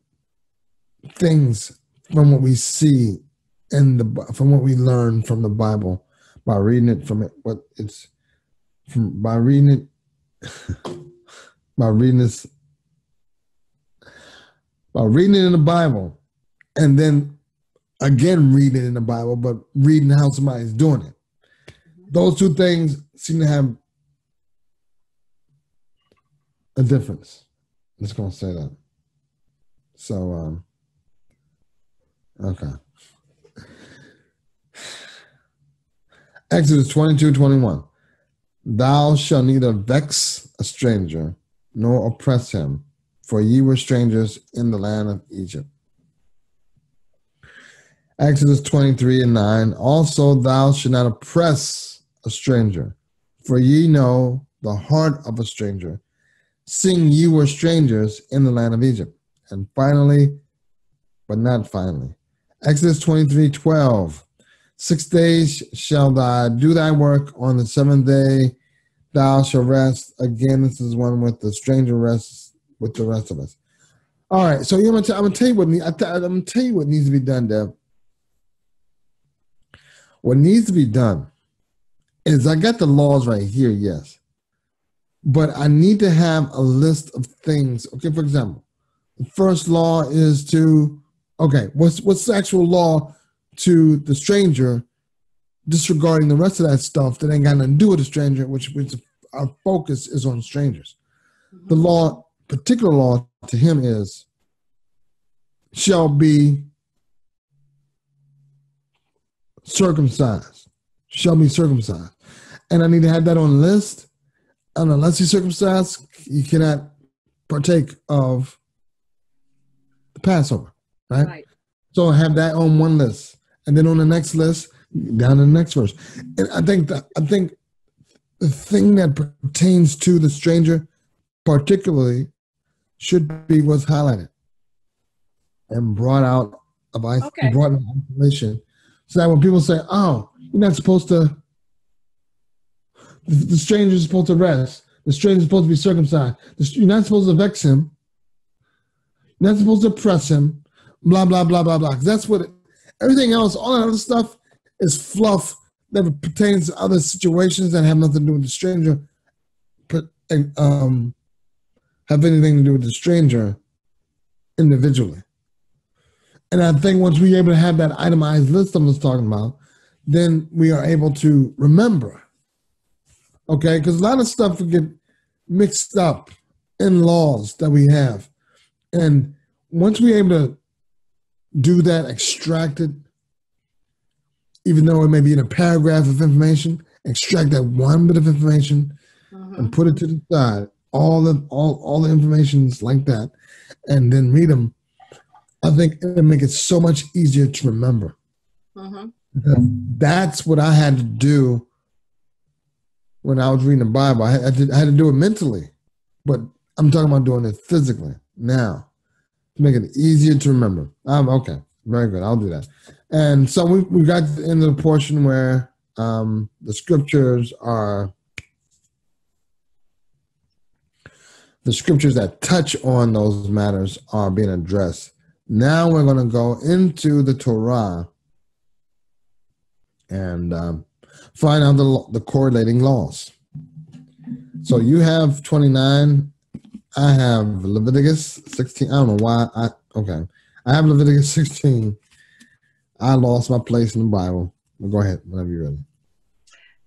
things from what we see from what we learn from the Bible by reading it from it, by reading it in the Bible, and then again reading it in the Bible, but reading how somebody's doing it. Those two things seem to have a difference. I'm just going to say that. So, okay. Exodus 22:21. Thou shalt neither vex a stranger, nor oppress him, for ye were strangers in the land of Egypt. Exodus 23:9. Also thou shalt not oppress a stranger, for ye know the heart of a stranger, seeing ye were strangers in the land of Egypt. And finally, but not finally, Exodus 23:12. 6 days shall thou do thy work. On the seventh day thou shalt rest. Again, this is one with the stranger rests with the rest of us. All right, so I'm gonna tell you what needs to be done, Deb. What needs to be done is I got the laws right here, yes, but I need to have a list of things. Okay, for example, the first law is what's the actual law to the stranger, disregarding the rest of that stuff that ain't got nothing to do with the stranger, which our focus is on strangers. The particular law to him is shall be circumcised. And I need to have that on the list. And unless he's circumcised, you cannot partake of the Passover, right? So I have that on one list. And then on the next list, down to the next verse. And I think the thing that pertains to the stranger particularly should be what's highlighted and brought out of information, so that when people say, "Oh, you're not supposed to," the stranger is supposed to rest. The stranger is supposed to be circumcised. You're not supposed to vex him. You're not supposed to oppress him. Blah blah blah blah blah. 'Cause that's what everything else, all that other stuff, is fluff that pertains to other situations that have nothing to do with the stranger, have anything to do with the stranger individually. And I think once we're able to have that itemized list I was talking about, then we are able to remember. Okay, because a lot of stuff will get mixed up in laws that we have. And once we're able to do that, extract it, even though it may be in a paragraph of information, extract that one bit of information and put it to the side. All the information's like that, and then read them. I think it'll make it so much easier to remember. That's what I had to do when I was reading the Bible. I had to do it mentally, but I'm talking about doing it physically now to make it easier to remember. Okay, very good. I'll do that. And so we got to the end of the portion where the scriptures that touch on those matters are being addressed. Now we're going to go into the Torah and find out the correlating laws. So you have 29. I have Leviticus 16. I don't know why. I have Leviticus 16. I lost my place in the Bible. Well, go ahead, whenever you're ready.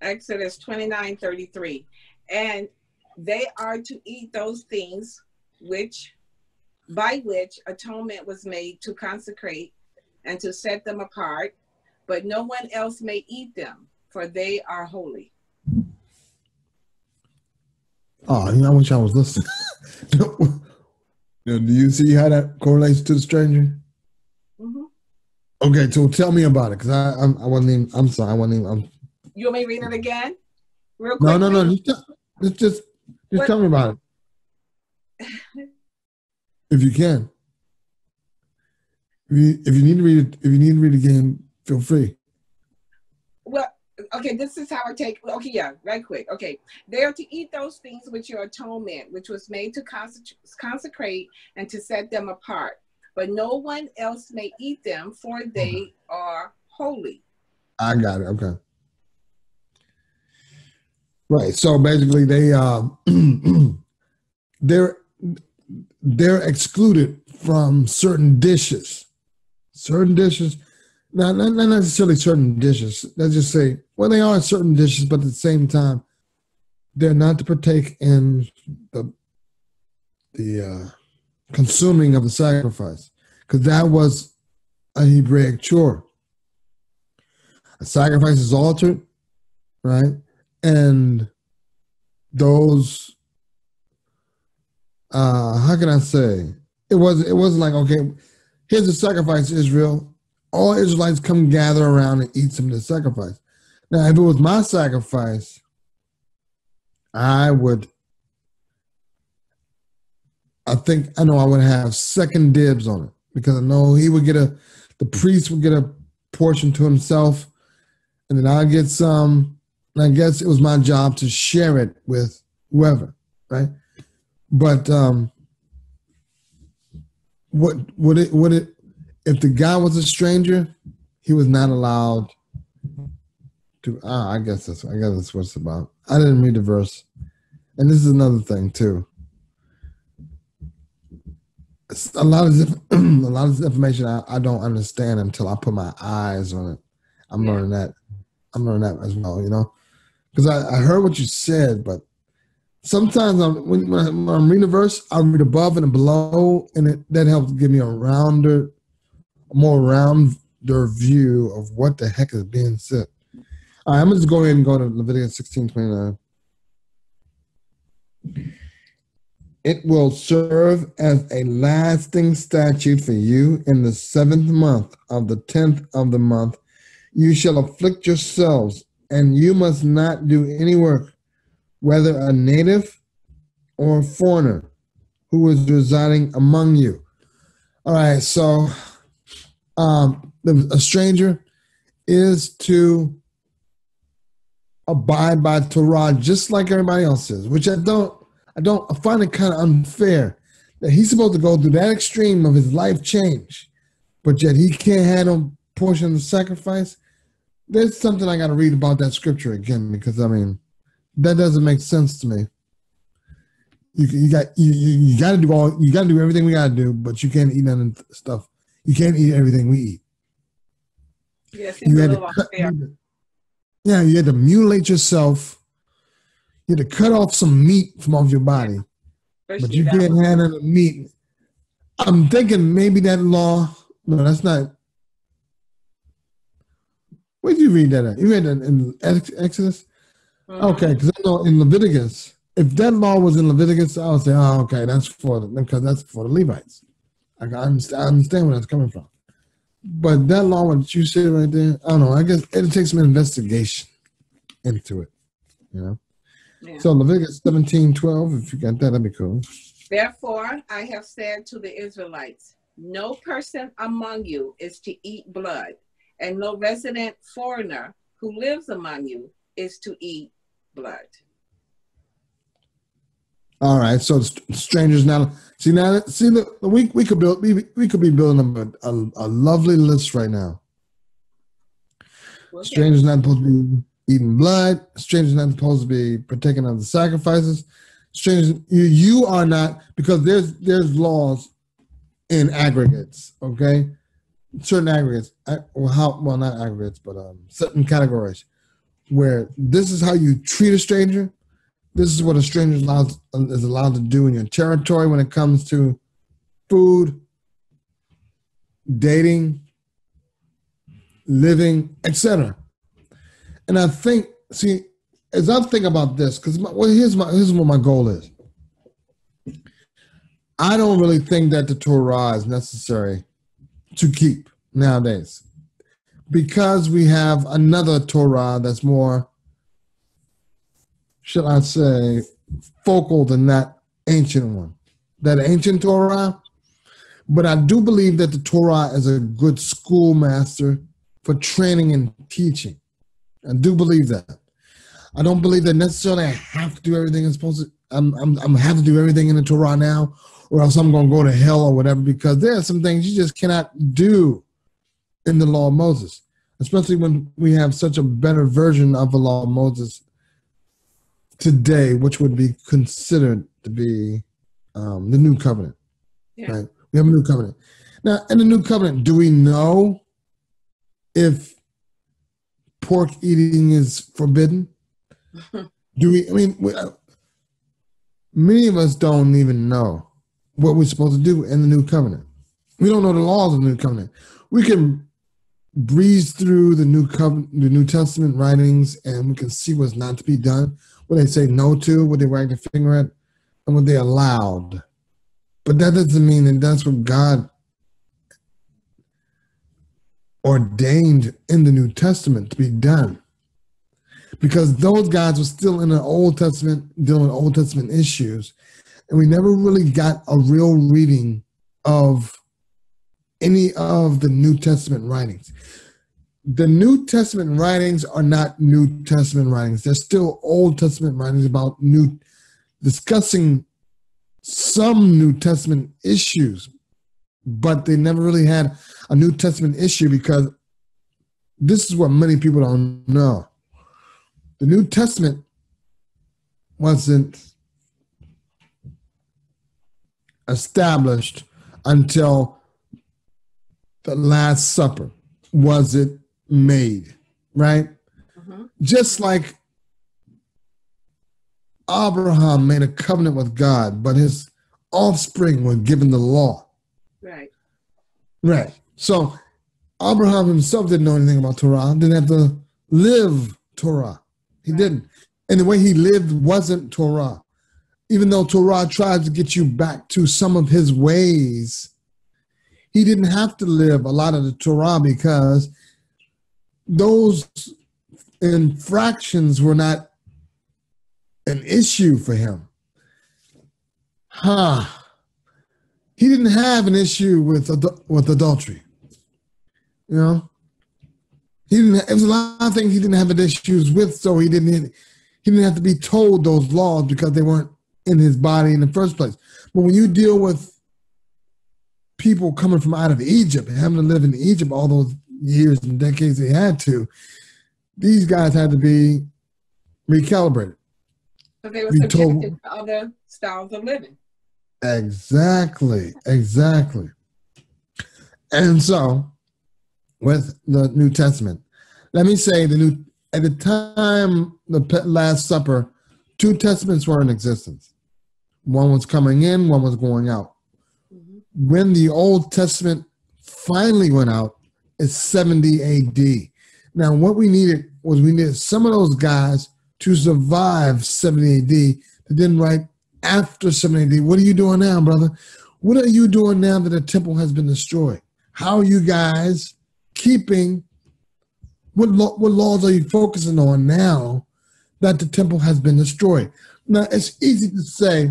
Exodus 29:33. And they are to eat those things by which atonement was made to consecrate and to set them apart, but no one else may eat them, for they are holy. Oh, I wish I was listening. Do you see how that correlates to the stranger? Okay, so tell me about it, because I wasn't even, I'm sorry, I wasn't even. You want me to read it again? Real quick? No. Just tell me about it. If you can. If you need to read it again, feel free. Well, okay, this is how I take, okay, yeah, right quick. Okay, they are to eat those things which your atonement, which was made to consecrate and to set them apart. But no one else may eat them, for they are holy. I got it. Okay. Right. So basically, they're excluded from certain dishes. Certain dishes, not necessarily certain dishes. Let's just say, well, they are certain dishes, but at the same time, they're not to partake in the consuming of the sacrifice, because that was a Hebraic chore. A sacrifice is altered, right? And those, how can I say? It wasn't like, okay, here's the sacrifice, Israel. All Israelites come gather around and eat some of the sacrifice. Now, if it was my sacrifice, I would have second dibs on it, because I know the priest would get a portion to himself, and then I'll get some, And I guess it was my job to share it with whoever, right? But if the guy was a stranger, he was not allowed to. I guess that's what it's about. I didn't read the verse, and this is another thing too. A lot of this information I don't understand until I put my eyes on it. I'm learning that. I'm learning that as well, you know, because I heard what you said, but sometimes when I'm reading a verse, I read above and below, and that helps give me a more rounder view of what the heck is being said. All right, I'm going to just go ahead and go to Leviticus 16:29. It will serve as a lasting statute for you in the 7th month of the 10th of the month. You shall afflict yourselves, and you must not do any work, whether a native or a foreigner who is residing among you. All right, so a stranger is to abide by Torah just like everybody else is, which I find it kind of unfair that he's supposed to go through that extreme of his life change, but yet he can't handle portion of the sacrifice. There's something I got to read about that scripture again, because I mean, that doesn't make sense to me. You got to do everything we got to do, but you can't eat none of the stuff. You can't eat everything we eat. Yes, you had you had to mutilate yourself. You had to cut off some meat from off your body, but you can't handle the meat. I'm thinking maybe that law. No, that's not. Where did you read that at? You read that in Exodus? Mm-hmm. Okay, because I know in Leviticus, if that law was in Leviticus, I would say, oh, okay, that's for the Levites. I understand where that's coming from. But that law, what you said right there, I don't know. I guess it takes some investigation into it, you know? Yeah. So Leviticus 17:12, if you got that, that'd be cool. Therefore, I have said to the Israelites, no person among you is to eat blood, and no resident foreigner who lives among you is to eat blood. All right, so strangers now. We could be building a lovely list right now. Okay. Strangers not supposed to be eating blood. Strangers not supposed to be partaking of the sacrifices. Strangers, you are not, because there's laws in aggregates. Okay, certain aggregates. Not aggregates, but certain categories where this is how you treat a stranger. This is what a stranger is allowed to do in your territory when it comes to food, dating, living, etc. And I think, as I think about this, because here's what my goal is. I don't really think that the Torah is necessary to keep nowadays, because we have another Torah that's more, should I say, focal than that ancient one, that ancient Torah. But I do believe that the Torah is a good schoolmaster for training and teaching. I do believe that. I don't believe that necessarily I have to do everything I'm supposed to. I'm have to do everything in the Torah now, or else I'm going to go to hell or whatever, because there are some things you just cannot do in the law of Moses, especially when we have such a better version of the law of Moses today, which would be considered to be the new covenant. Yeah. Right? We have a new covenant. Now, in the new covenant, do we know if pork eating is forbidden? Many of us don't even know what we're supposed to do in the new covenant. We don't know the laws of the new covenant. We can breeze through the New Testament writings, and we can see what's not to be done, what they say no to, what they wag their finger at, and what they allowed. But that doesn't mean that that's what God ordained in the New Testament to be done. Because those guys were still in the Old Testament, dealing with Old Testament issues, and we never really got a real reading of any of the New Testament writings. the New Testament writings are not New Testament writings. They're still Old Testament writings about discussing some New Testament issues, but they never really had a New Testament issue because this is what many people don't know. The New Testament wasn't established until the Last Supper. Was it made, right? Mm-hmm. Just like Abraham made a covenant with God, but his offspring was given the law. Right. Right. So Abraham himself didn't know anything about Torah, didn't have to live Torah. He didn't. And the way he lived wasn't Torah. Even though Torah tried to get you back to some of his ways, he didn't have to live a lot of the Torah because those infractions were not an issue for him. He didn't have an issue with adultery. You know, it was a lot of things he didn't have issues with, so he didn't have to be told those laws because they weren't in his body in the first place. But when you deal with people coming from out of Egypt and having to live in Egypt all those years and decades they had to, these guys had to be recalibrated. So they were subjected to other styles of living. Exactly. And so, with the New Testament, let me say at the time the Last Supper, 2 testaments were in existence. One was coming in, one was going out. Mm-hmm. When the Old Testament finally went out, it's 70 AD. Now, what we needed some of those guys to survive 70 AD that didn't write after 70 AD. What are you doing now, brother? What are you doing now that the temple has been destroyed? How are you guys keeping, what laws are you focusing on now that the temple has been destroyed? Now, it's easy to say,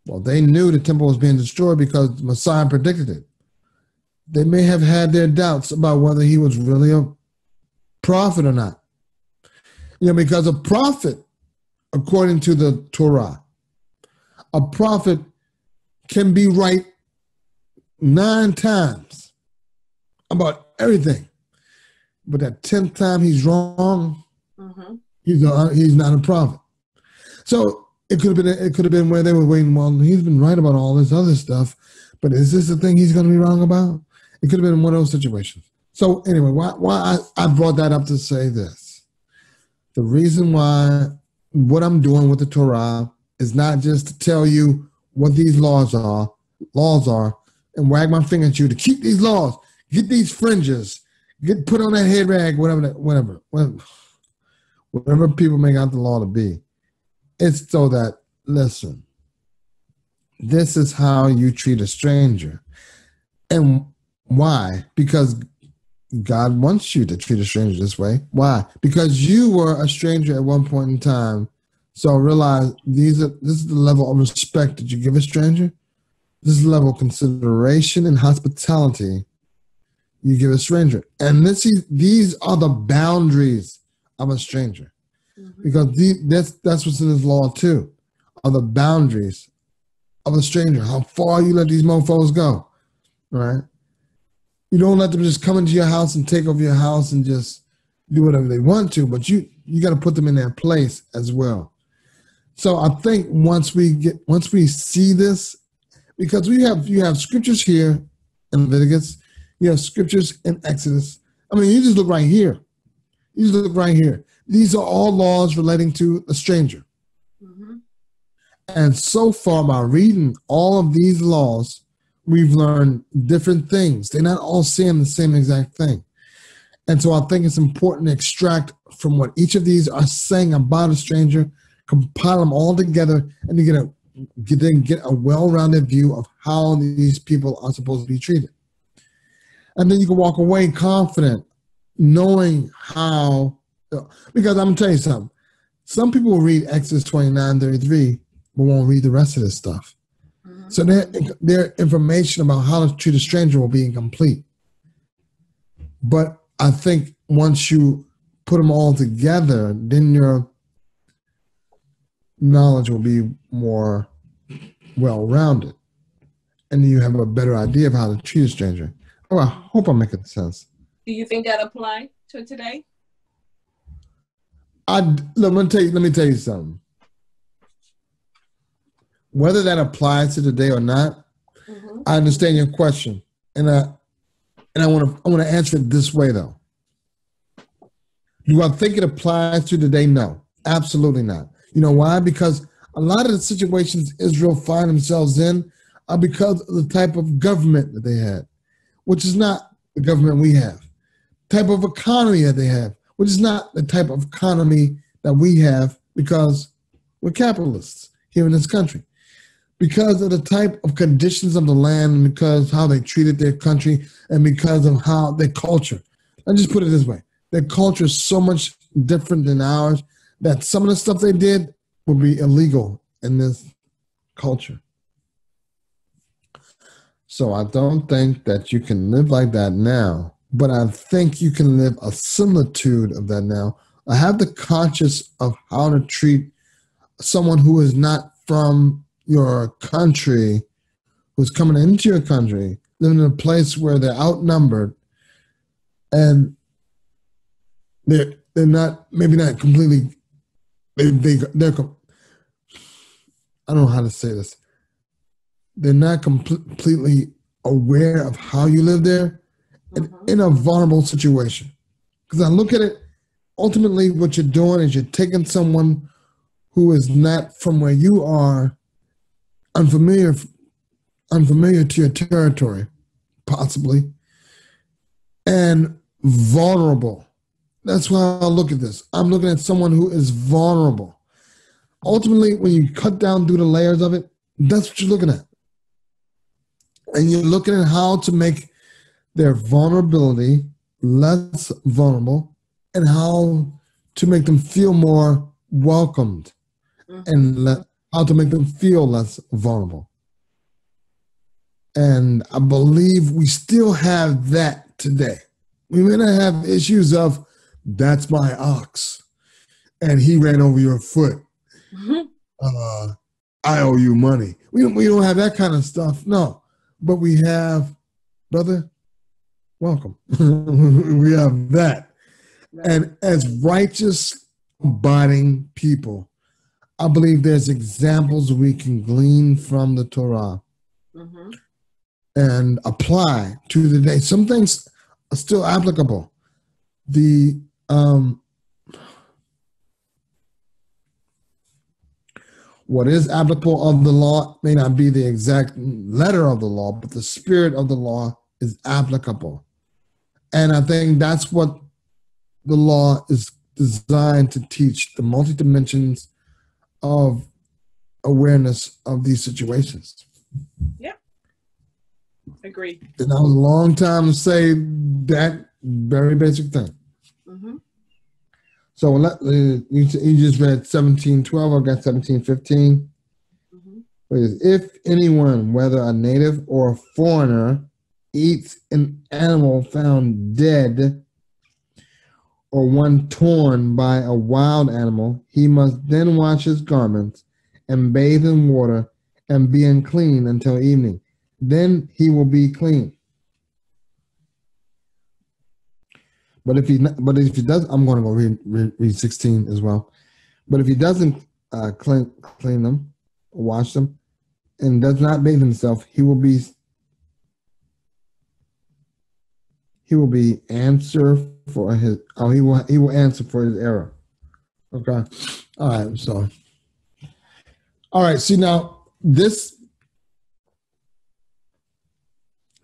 well, they knew the temple was being destroyed because the Messiah predicted it. They may have had their doubts about whether he was really a prophet or not. Because a prophet, according to the Torah, a prophet can be right 9 times about everything, but that 10th time he's wrong, mm-hmm. he's not a prophet. So it could have been where they were waiting. Well, he's been right about all this other stuff, but is this the thing he's going to be wrong about? It could have been one of those situations. So anyway, why I brought that up to say this. The reason why what I'm doing with the Torah is not just to tell you what these laws are, and wag my finger at you to keep these laws, get these fringes, put on that head rag, whatever people make out the law to be. It's so that, listen, this is how you treat a stranger. And why? Because God wants you to treat a stranger this way. Why? Because you were a stranger at one point in time. So realize this is the level of respect that you give a stranger. This is the level of consideration and hospitality you give a stranger. And these are the boundaries of a stranger. Mm-hmm. Because that's what's in this law too, are the boundaries of a stranger. How far you let these mofos go, right? You don't let them just come into your house and take over your house and just do whatever they want to, but you got to put them in their place as well. So I think once we see this, because you have scriptures here in Leviticus, you have scriptures in Exodus. I mean, you just look right here. These are all laws relating to a stranger. Mm-hmm. And so far by reading all of these laws, we've learned different things. They're not all saying the same exact thing. And so I think it's important to extract from what each of these are saying about a stranger, compile them all together, and to get a well-rounded view of how these people are supposed to be treated. And then you can walk away confident, knowing how, because I'm going to tell you something. Some people will read Exodus 29:33, but won't read the rest of this stuff. So their information about how to treat a stranger will be incomplete. But I think once you put them all together, then your knowledge will be more well-rounded. And you have a better idea of how to treat a stranger. Oh, I hope I'm making sense. Do you think that apply to today? Let me tell you something. Whether that applies to today or not, I understand your question, and I want to answer it this way though. Do I think it applies to today? No, absolutely not. You know why? Because a lot of the situations Israel find themselves in are because of the type of government that they had, which is not the government we have. Type of economy that they have, which is not the type of economy that we have because we're capitalists here in this country. Because of the type of conditions of the land and because how they treated their country and because of how their culture. I'll just put it this way. Their culture is so much different than ours that some of the stuff they did would be illegal in this culture. So I don't think that you can live like that now, but I think you can live a similitude of that now. I have the conscious of how to treat someone who is not from your country, who's coming into your country, living in a place where they're outnumbered, and they're not, maybe not completely, they're I don't know how to say this. They're not completely aware of how you live there and in a vulnerable situation. Because I look at it, ultimately what you're doing is you're taking someone who is not from where you are, unfamiliar to your territory, possibly, and vulnerable. That's why I look at this. I'm looking at someone who is vulnerable. Ultimately, when you cut down through the layers of it, that's what you're looking at. And you're looking at how to make their vulnerability less vulnerable and how to make them feel more welcomed and how to make them feel less vulnerable. And I believe we still have that today. We may not have issues of, that's my ox, and he ran over your foot. I owe you money. We don't have that kind of stuff, no. But we have, brother, welcome. We have that. And as righteous, abiding people, I believe there's examples we can glean from the Torah and apply to the day. Some things are still applicable. What is applicable of the law may not be the exact letter of the law, but the spirit of the law is applicable. And I think that's what the law is designed to teach, the multi-dimensions of awareness of these situations. Yeah. Agreed. And that was a long time to say that very basic thing. So you just read 17:12. I got 17:15. If anyone, whether a native or a foreigner, eats an animal found dead or one torn by a wild animal, he must then wash his garments and bathe in water and be unclean until evening. Then he will be clean. But if he does, I'm going to go read 16 as well. But if he doesn't clean them, wash them, and does not bathe himself, he will answer for his. Oh, he will answer for his error. Okay. All right. So. All right. See now this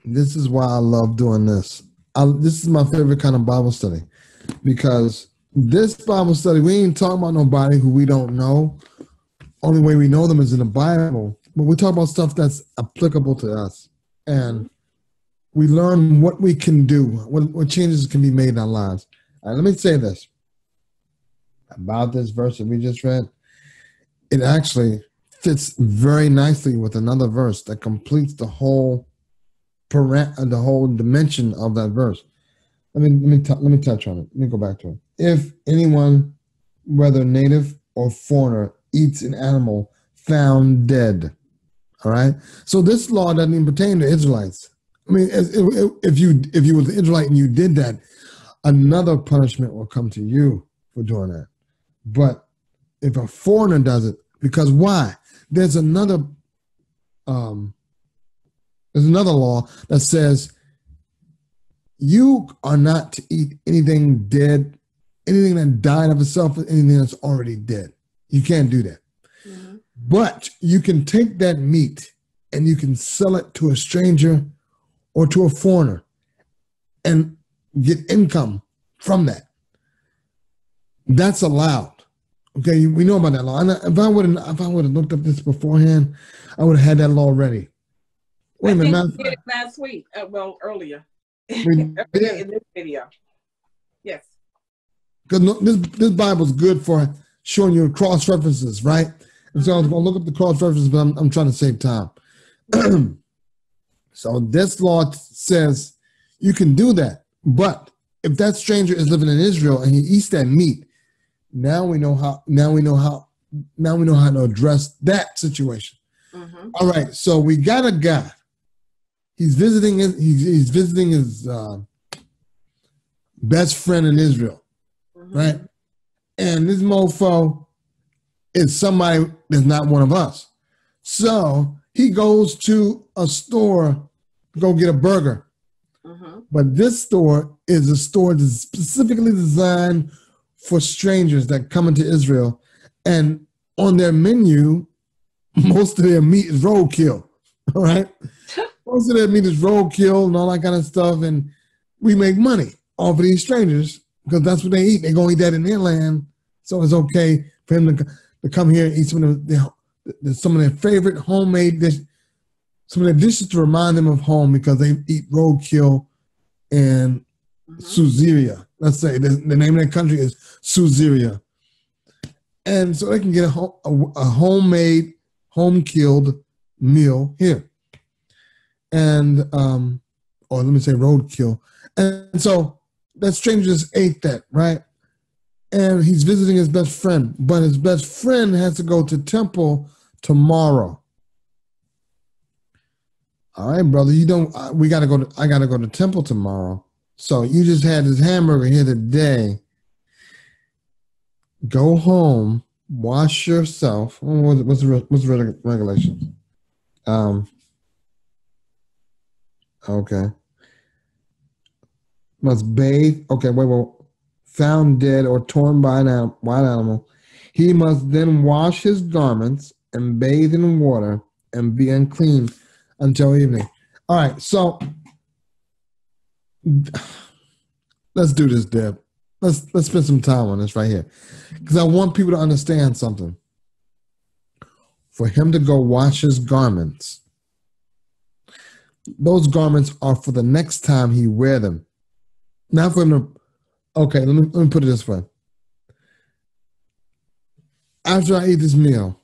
is why I love doing this. This is my favorite kind of Bible study, because this Bible study, we ain't talking about nobody who we don't know. Only way we know them is in the Bible, but we talk about stuff that's applicable to us, and we learn what we can do, what changes can be made in our lives. All right, let me say this about this verse that we just read. It actually fits very nicely with another verse that completes the whole dimension of that verse. let me touch on it. Let me go back to it. If anyone, whether native or foreigner, eats an animal found dead, all right. So this law doesn't even pertain to Israelites. I mean, if you was an Israelite and you did that, another punishment will come to you for doing that. But if a foreigner does it, because why? There's another law that says you are not to eat anything dead, anything that died of itself, anything that's already dead. You can't do that. Mm-hmm. But you can take that meat and you can sell it to a stranger or to a foreigner and get income from that. That's allowed. Okay, we know about that law. And if I would have looked up this beforehand, I would have had that law ready. Wait a minute. We did it last week. Earlier. In this video. Yes. Because this Bible's good for showing you cross references, right? And so I was going to look up the cross references, but I'm trying to save time. So this law says you can do that, but if that stranger is living in Israel and he eats that meat, now we know how to address that situation. Mm-hmm. All right, so we got a guy. He's visiting his best friend in Israel, mm-hmm. right? And this mofo is somebody that's not one of us. So he goes to a store to go get a burger. Mm-hmm. But this store is a store that's specifically designed for strangers that come into Israel. And on their menu, most of their meat is roadkill. All right? Most of their meat is roadkill and all that kind of stuff. And we make money off of these strangers because that's what they eat. They're going to eat that in their land. So it's okay for him to come here and eat some of their favorite homemade dishes, some of their dishes to remind them of home because they eat roadkill in Suzeria. Let's say the name of that country is Suzeria. And so they can get a homemade, home-killed meal here. And, or let me say roadkill. And so that stranger just ate that, right? And he's visiting his best friend, but his best friend has to go to temple tomorrow. All right, brother, I gotta go to temple tomorrow. So you just had this hamburger here today. Go home, wash yourself. What's the regulation? Okay. Must bathe. Okay, wait. Found dead or torn by a wild animal. He must then wash his garments and bathe in water and be unclean until evening. All right, so let's do this, Deb. Let's spend some time on this right here because I want people to understand something. For him to go wash his garments, those garments are for the next time he wear them, not for him to. Okay, let me put it this way. After I eat this meal,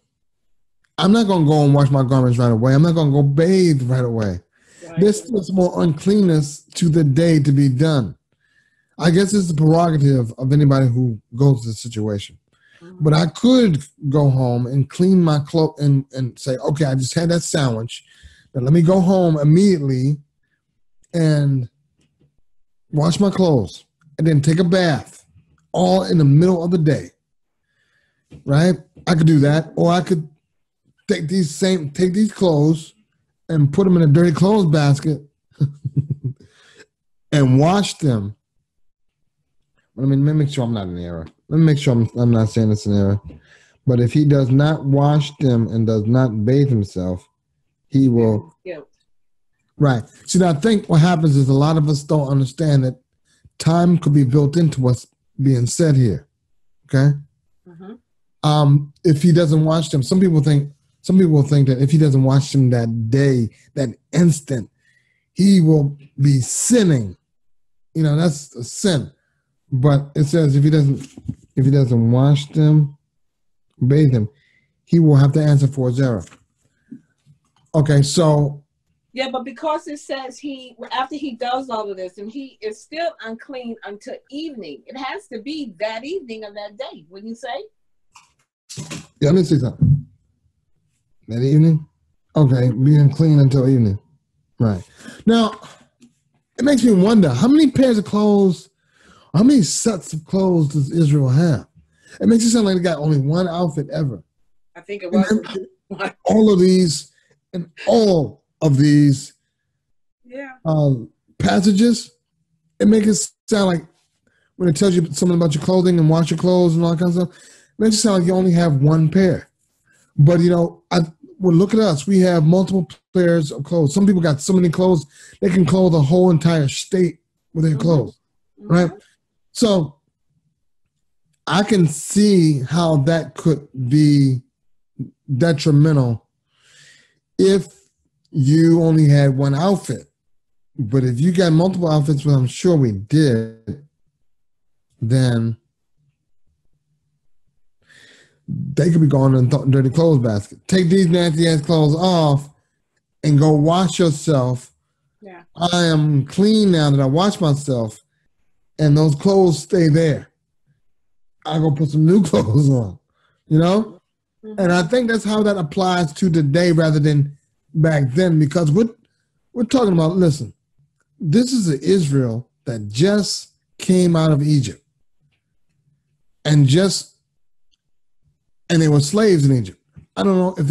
I'm not going to go and wash my garments right away. I'm not going to go bathe right away. Right. There's still some more uncleanness to the day to be done. I guess it's the prerogative of anybody who goes to the situation. Mm-hmm. But I could go home and clean my clothes and say, okay, I just had that sandwich. Now let me go home immediately and wash my clothes. And then take a bath, all in the middle of the day, right? I could do that, or I could take these clothes and put them in a dirty clothes basket and wash them. Let me make sure I'm not in error. Let me make sure I'm not saying this in error. But if he does not wash them and does not bathe himself, he will. Guilt. Right. See, now I think what happens is a lot of us don't understand that time could be built into what's being said here. Okay. Mm-hmm. If he doesn't wash them, some people think that if he doesn't wash them that day, that instant, he will be sinning. You know, that's a sin. But it says if he doesn't wash them, bathe them, he will have to answer for his error. Okay, so Yeah, but because it says after he does all of this, and he is still unclean until evening, it has to be that evening of that day, wouldn't you say? Yeah, let me see something. That evening? Okay, being clean until evening. Right. Now, it makes me wonder, how many pairs of clothes, how many sets of clothes does Israel have? It makes it sound like they got only one outfit ever. I think it was. All of these Yeah. passages, it makes it sound like when it tells you something about your clothing and wash your clothes and all that kind of stuff, it makes it sound like you only have one pair. But, well, look at us. We have multiple pairs of clothes. Some people got so many clothes, they can clothe a whole entire state with their clothes, right? So I can see how that could be detrimental if you only had one outfit. But if you got multiple outfits, well, I'm sure we did, then they could be going in the dirty clothes basket. Take these nasty ass clothes off and go wash yourself. Yeah. I am clean now that I wash myself, and those clothes stay there. I go put some new clothes on, And I think that's how that applies to today rather than back then, because we're talking about, listen, this is an Israel that just came out of Egypt and they were slaves in Egypt. I don't know if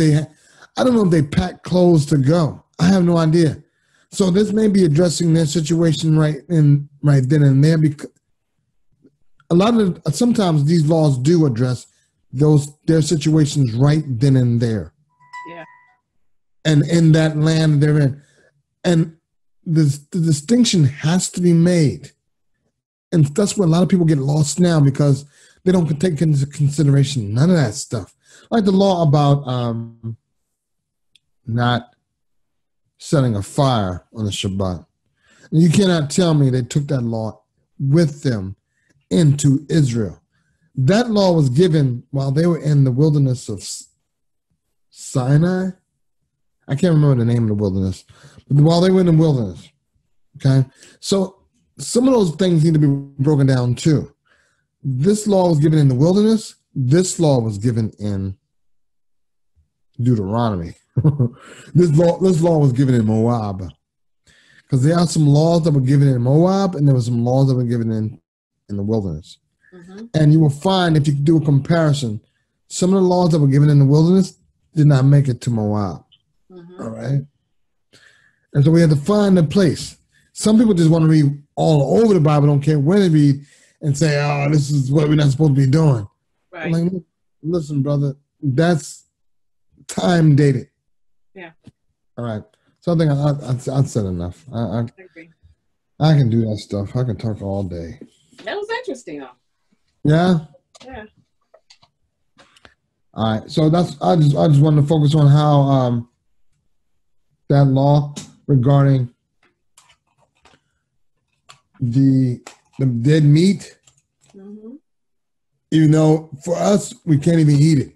they packed clothes to go. I have no idea. So this may be addressing their situation right then and there, because sometimes these laws do address their situations right then and there. Yeah. And in that land they're in. And the distinction has to be made. And that's where a lot of people get lost now, because they don't take into consideration none of that stuff. Like the law about not setting a fire on the Shabbat. And you cannot tell me they took that law with them into Israel. That law was given while they were in the wilderness of Sinai. I can't remember the name of the wilderness, but while they were in the wilderness. Okay, so some of those things need to be broken down too. This law was given in the wilderness. This law was given in Deuteronomy. This law was given in Moab, because there are some laws that were given in Moab, and there were some laws that were given in the wilderness. And you will find, if you do a comparison, some of the laws that were given in the wilderness did not make it to Moab. All right, and so we had to find a place. Some people just want to read all over the Bible, don't care where they read, and say, "Oh, this is what we're not supposed to be doing." Right. Like, listen, brother, that's time dated. Yeah. All right. So I think I've said enough. I agree. I can do that stuff. I can talk all day. That was interesting, though. Yeah. Yeah. All right. So I just wanted to focus on how that law regarding the dead meat, even though for us we can't even eat it,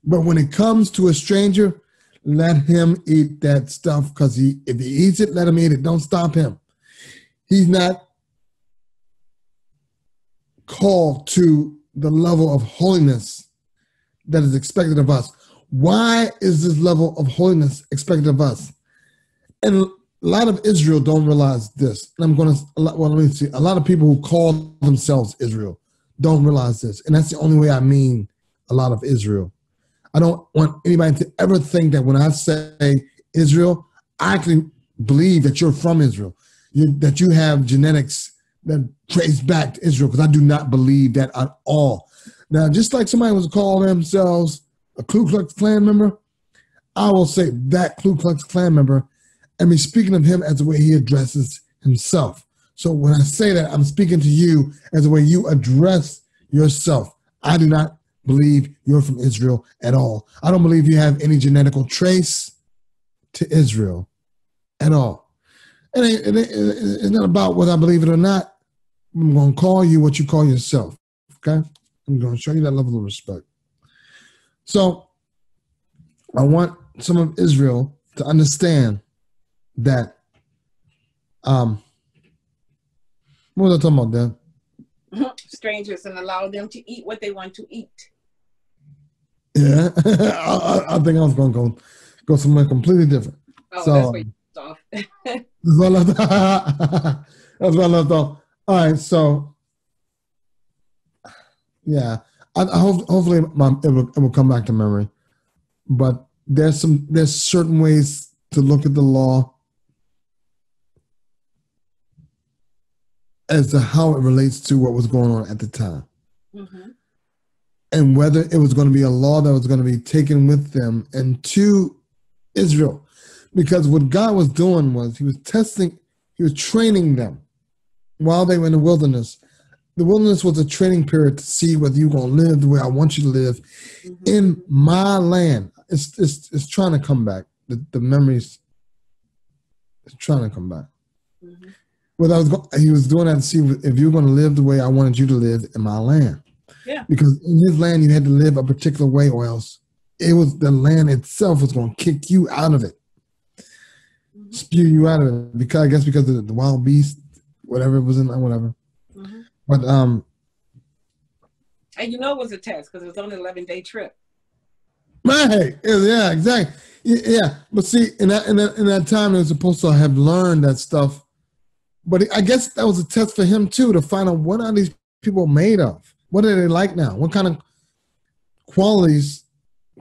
but when it comes to a stranger, let him eat that stuff, because if he eats it, let him eat it. Don't stop him. He's not called to the level of holiness that is expected of us. Why is this level of holiness expected of us? And a lot of Israel don't realize this. And let me see. A lot of people who call themselves Israel don't realize this. And that's the only way I mean a lot of Israel. I don't want anybody to ever think that when I say Israel, I actually believe that you're from Israel, that you have genetics that trace back to Israel, because I do not believe that at all. Now, just like somebody was calling themselves a Ku Klux Klan member, I will say that Ku Klux Klan member and be speaking of him as the way he addresses himself. So when I say that, I'm speaking to you as the way you address yourself. I do not believe you're from Israel at all. I don't believe you have any genetical trace to Israel at all. And it's not about whether I believe it or not. I'm going to call you what you call yourself, okay? I'm going to show you that level of respect. So I want some of Israel to understand that what was I talking about then? Strangers, and allow them to eat what they want to eat. Yeah, I think I was going to go somewhere completely different. Oh, so, that's where you off. that's where I left off. All right, so yeah, hopefully it will come back to memory. But there's certain ways to look at the law as to how it relates to what was going on at the time. Mm-hmm. And whether it was going to be a law that was going to be taken with them and to Israel. Because what God was doing was he was training them while they were in the wilderness. The wilderness was a training period to see whether you're going to live the way I want you to live in my land. It's trying to come back. The memories is trying to come back. Mm-hmm. He was doing that to see if you're going to live the way I wanted you to live in my land. Yeah. Because in his land, you had to live a particular way, or else the land itself was going to kick you out of it, spew you out of it. Because of the wild beast, whatever it was in, whatever. Mm-hmm. But and it was a test because it was only an 11-day trip. Right. Yeah. Exactly. Yeah. But see, in that time, they were supposed to have learned that stuff. But I guess that was a test for him too, to find out what are these people made of. What are they like now? What kind of qualities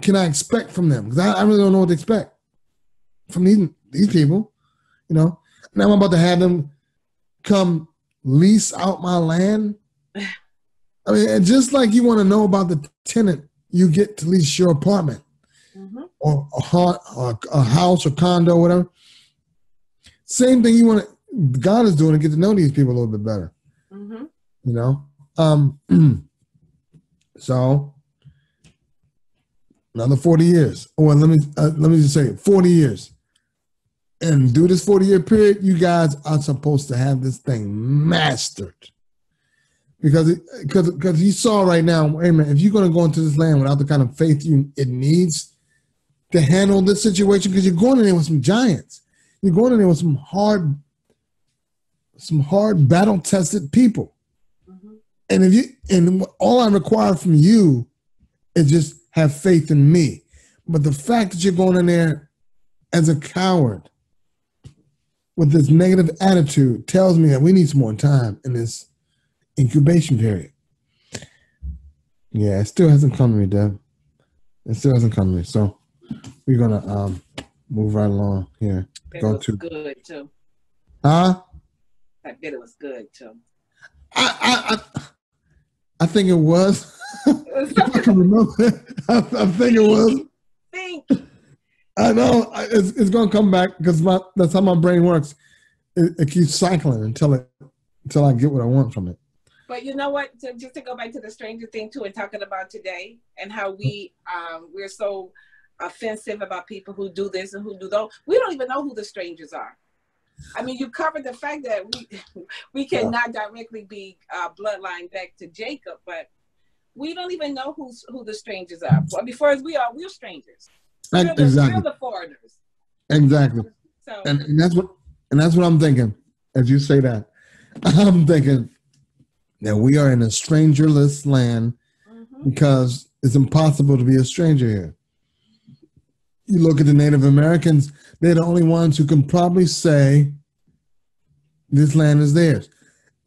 can I expect from them? Because I really don't know what to expect from these people, Now I'm about to have them come lease out my land. I mean, and just like you want to know about the tenant you get to lease your apartment, or a house or condo, whatever. Same thing God is doing to get to know these people a little bit better. So another 40 years. Or let me just say 40 years. And through this 40-year period, you guys are supposed to have this thing mastered. Because he saw right now, hey man, if you're going to go into this land without the kind of faith it needs to handle this situation, because you're going in there with some giants. You're going in there with some hard battle-tested people. And all I require from you is just have faith in me. But the fact that you're going in there as a coward with this negative attitude tells me that we need some more time in this incubation period. Yeah, it still hasn't come to me, Deb. It still hasn't come to me. So we're gonna move right along here. It was good too. Huh? I bet it was good too. I think it was. I can remember. I think it was. I know it's gonna come back because that's how my brain works. It keeps cycling until I get what I want from it. But you know what? Just to go back to the stranger thing too, and talking about today and how we're so offensive about people who do this and who do those. We don't even know who the strangers are. I mean, you covered the fact that we cannot directly be bloodline back to Jacob, but we don't even know who the strangers are. Well, before we're strangers. We're the foreigners. Exactly. So, and that's what I'm thinking. As you say that, I'm thinking that we are in a strangerless land because it's impossible to be a stranger here. You look at the Native Americans, they're the only ones who can probably say this land is theirs.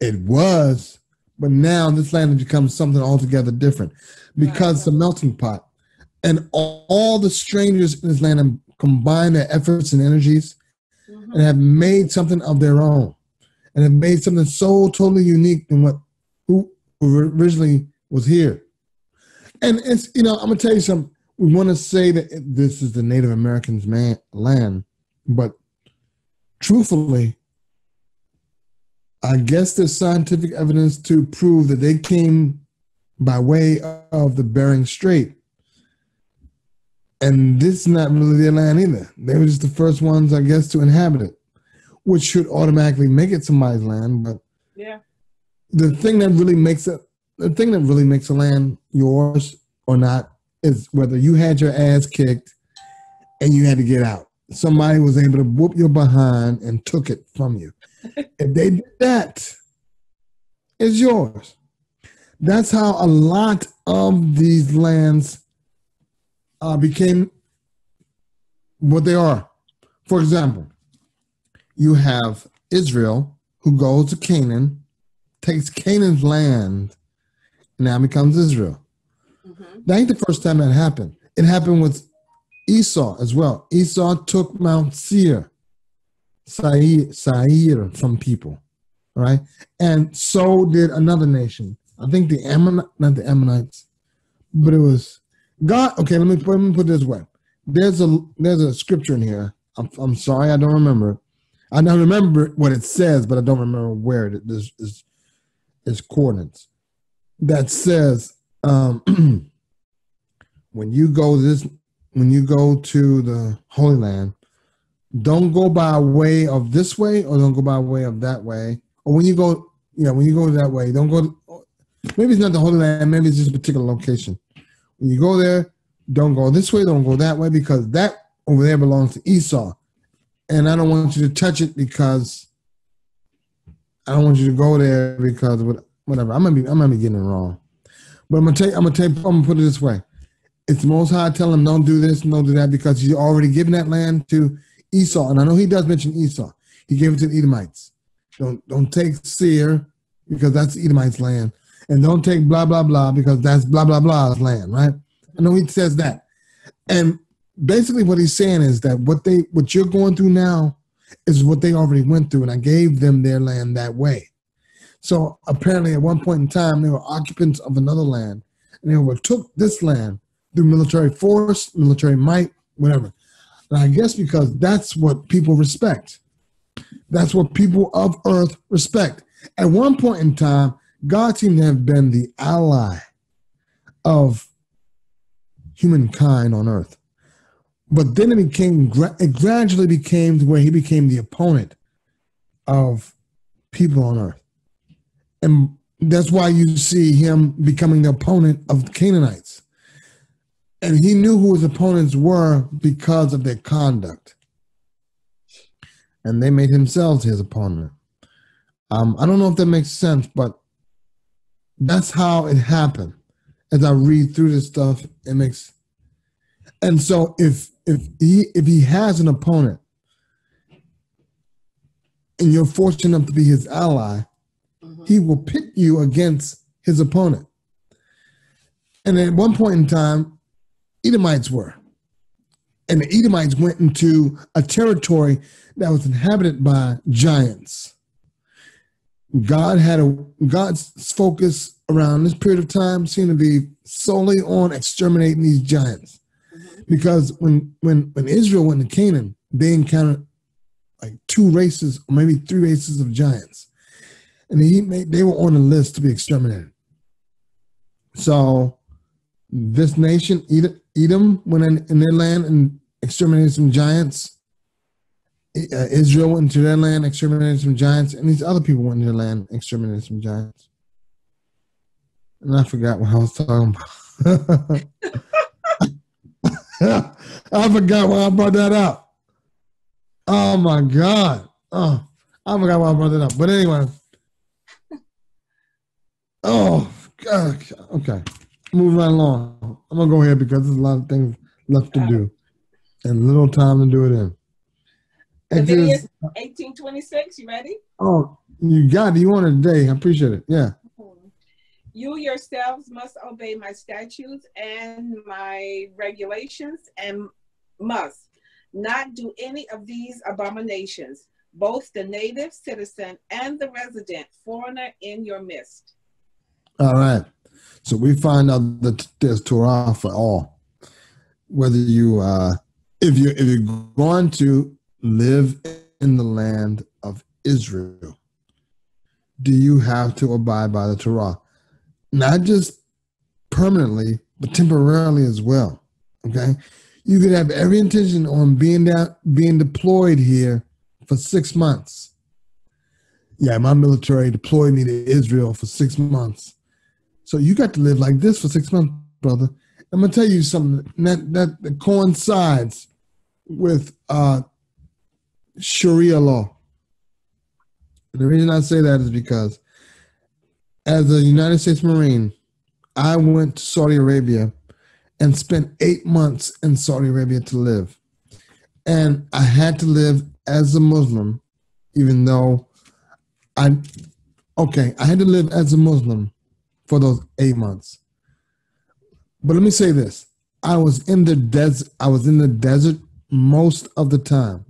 It was, but now this land has become something altogether different because it's a melting pot. And all the strangers in this land have combined their efforts and energies and have made something of their own and have made something so totally unique than who originally was here. And it's, I'm going to tell you something. We want to say that this is the Native Americans' land, but truthfully, I guess there's scientific evidence to prove that they came by way of the Bering Strait. And this is not really their land either. They were just the first ones, I guess, to inhabit it, which should automatically make it somebody's land. But the thing that really makes a land yours or not is whether you had your ass kicked and you had to get out. somebody was able to whoop your behind and took it from you. If they did that, it's yours. That's how a lot of these lands became what they are. For example, you have Israel who goes to Canaan, takes Canaan's land, and now becomes Israel. That ain't the first time that happened. It happened with Esau as well. Esau took Mount Seir from people, right? And so did another nation. I think the not the Ammonites, but it was God. Okay, let me put it this way. There's a scripture in here. I'm sorry, I don't remember. I don't remember what it says, but I don't remember where it is coordinates. That says when you go to the Holy Land, don't go by way of this way, or don't go by way of that way. Or when you go that way, don't go. Maybe it's not the Holy Land. Maybe it's just a particular location. When you go there, don't go this way, don't go that way, because that over there belongs to Esau. And I don't want you to touch it because I don't want you to go there because whatever. I might be getting it wrong. But I'm gonna put it this way. It's the Most High telling him don't do this, don't do that, because he's already given that land to Esau. And I know he does mention Esau. He gave it to the Edomites. Don't take Seir because that's the Edomites' land. And don't take blah, blah, blah because that's blah, blah, blah's land, right? I know he says that. And basically what he's saying is that what you're going through now is what they already went through, and I gave them their land that way. So apparently at one point in time, they were occupants of another land, and they overtook this land through military force, military might, whatever. And I guess because that's what people respect. That's what people of earth respect. At one point in time, God seemed to have been the ally of humankind on earth. But then it gradually became to where he became the opponent of people on earth. And that's why you see him becoming the opponent of the Canaanites. And he knew who his opponents were because of their conduct. And they made themselves his opponent. I don't know if that makes sense, but that's how it happened. As I read through this stuff, it makes. And so if he has an opponent, and you're fortunate enough to be his ally, he will pit you against his opponent. And at one point in time, Edomites were. And the Edomites went into a territory that was inhabited by giants. God's focus around this period of time seemed to be solely on exterminating these giants. Because when Israel went to Canaan, they encountered like 2 races or maybe 3 races of giants. And they were on the list to be exterminated. So this nation, Edom, went in their land and exterminated some giants. Israel went into their land, exterminated some giants, and these other people went into their land, exterminated some giants. And I forgot what I was talking about. I forgot why I brought that up. Oh my God. Oh, I forgot why I brought that up. But anyway. Oh, God. Okay. Moving right along. I'm going to go ahead because there's a lot of things left to do and little time to do it in. Leviticus 18:26, you ready? Oh, you got it. You want it today. I appreciate it. Yeah. You yourselves must obey my statutes and my regulations and must not do any of these abominations, both the native citizen and the resident foreigner in your midst. All right. So we find out that there's Torah for all. Whether you, if you're going to live in the land of Israel, do you have to abide by the Torah? Not just permanently, but temporarily as well. Okay? You could have every intention on being deployed here for 6 months. Yeah, my military deployed me to Israel for 6 months. So you got to live like this for 6 months, brother. I'm going to tell you something that coincides with Sharia law. The reason I say that is because as a United States Marine, I went to Saudi Arabia and spent 8 months in Saudi Arabia to live. And I had to live as a Muslim, even though I had to live as a Muslim for those 8 months. But let me say this. I was in the desert most of the time.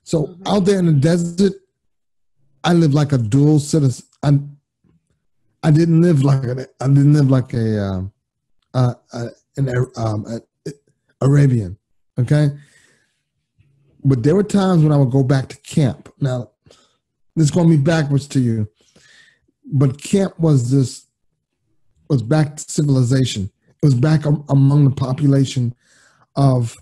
So out there in the desert, I lived like a dual citizen. I didn't live like an Arabian, okay? But there were times when I would go back to camp. Now, this is going to be backwards to you, but camp was back to civilization. It was back among the population of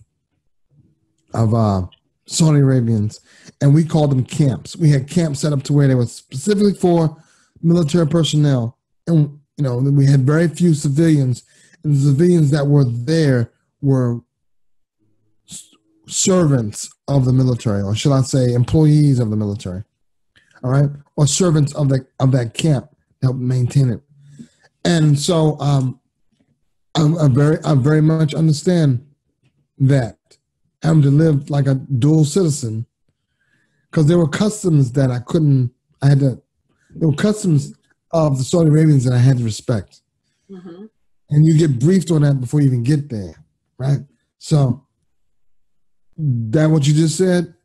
Saudi Arabians, and we called them camps. We had camps set up to where they were specifically for military personnel, and we had very few civilians, and the civilians that were there were servants of the military, or should I say employees of the military, all right, or servants of that camp to help maintain it. And so I very much understand that, having to live like a dual citizen, because there were customs that there were customs of the Saudi Arabians that I had to respect. Mm-hmm. And you get briefed on that before you even get there, right? So, that what you just said?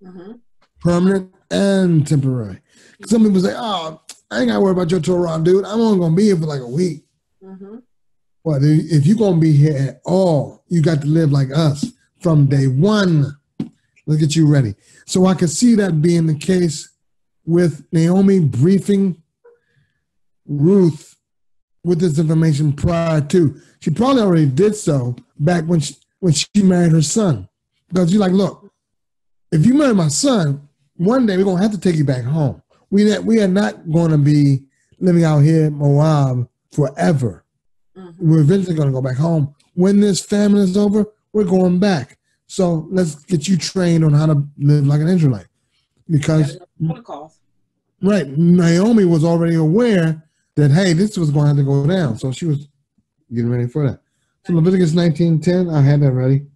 Mm-hmm. Permanent and temporary. Some people say, oh, I ain't got to worry about your Torah, dude. I'm only going to be here for like a week. Mm-hmm. But if you're going to be here at all, you got to live like us from day one. Let's get you ready. So I could see that being the case with Naomi briefing Ruth with this information prior to. She probably already did so back when she married her son. Because you're like, look, if you marry my son, one day we're going to have to take you back home. We are not going to be living out here in Moab forever. Mm-hmm. We're eventually going to go back home. When this famine is over, we're going back. So let's get you trained on how to live like an Israelite. Because, right, Naomi was already aware that, hey, this was going to have to go down. So she was getting ready for that. So Leviticus 19:10, I had that ready.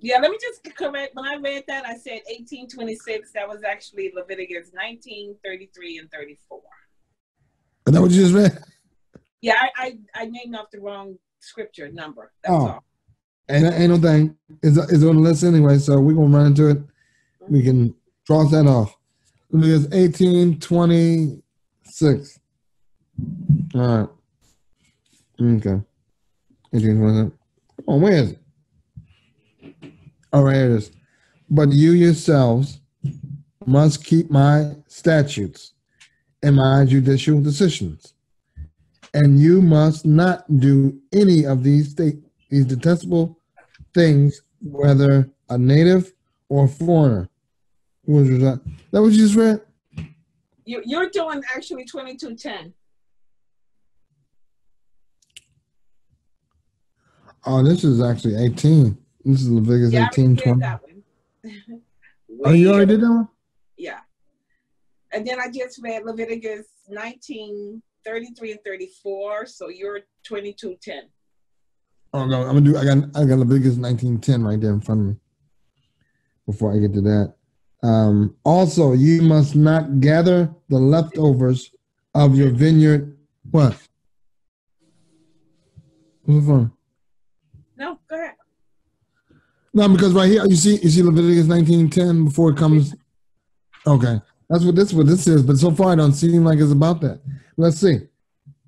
Yeah, let me just correct. When I read that, I said 18:26. That was actually Leviticus 19:33 and 34. Is that what you just read? Yeah, I named off the wrong scripture number. That's all. Ain't no thing. It's on the list anyway, so we're going to run into it. Mm-hmm. We can cross that off. Leviticus 18:26. All right. Okay. 18:26. Oh, where is it? All right, here it is. But you yourselves must keep my statutes and my judicial decisions, and you must not do any of these detestable things, whether a native or a foreigner. What was that? That what you just read? You're doing actually 22:10. Oh, this is actually 18. This is Leviticus 18:20. Oh, you already did that one? Yeah. And then I just read Leviticus 19:33 and 34. So you're 22:10. Oh no, I got Leviticus 19:10 right there in front of me. Before I get to that. Also, you must not gather the leftovers of your vineyard. What? What's the phone? No, go ahead. No, because right here you see Leviticus 19:10 before it comes. Okay, that's what this is. But so far, it don't seem like it's about that. Let's see.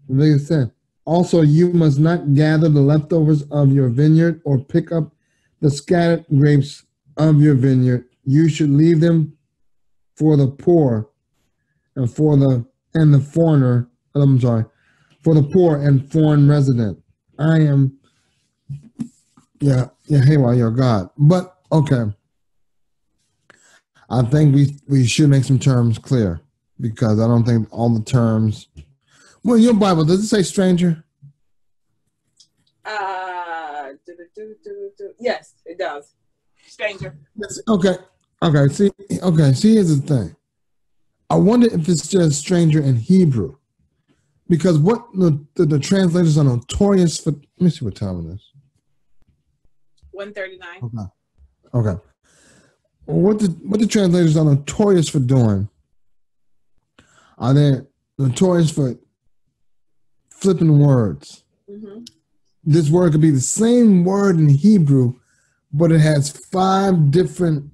Leviticus 10. Also, you must not gather the leftovers of your vineyard or pick up the scattered grapes of your vineyard. You should leave them for the poor and for the foreigner. I'm sorry, for the poor and foreign resident. I am. Yeah, hey, well, your God. But, okay. I think we should make some terms clear, because I don't think all the terms... Well, in your Bible, does it say stranger? Yes, it does. Stranger. Okay. See, here's the thing. I wonder if it's just stranger in Hebrew. Because what the translators are notorious for. Let me see what time it is. 1:39. Okay. What the translators are notorious for doing, are they notorious for flipping words. Mm-hmm. This word could be the same word in Hebrew, but it has 5 different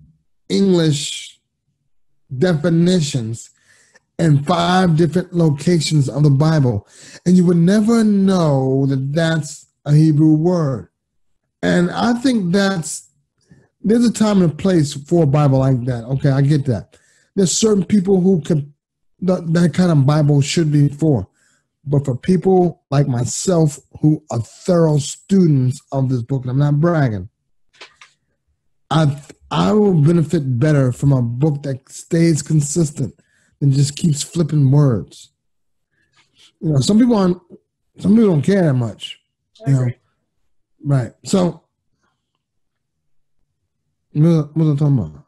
English definitions and 5 different locations of the Bible. And you would never know that that's a Hebrew word. And I think there's a time and a place for a Bible like that. Okay, I get that. There's certain people who that kind of Bible should be for. But for people like myself who are thorough students of this book, and I'm not bragging, I will benefit better from a book that stays consistent than just keeps flipping words. You know, some people don't care that much. You know, right? So, what am I talking about?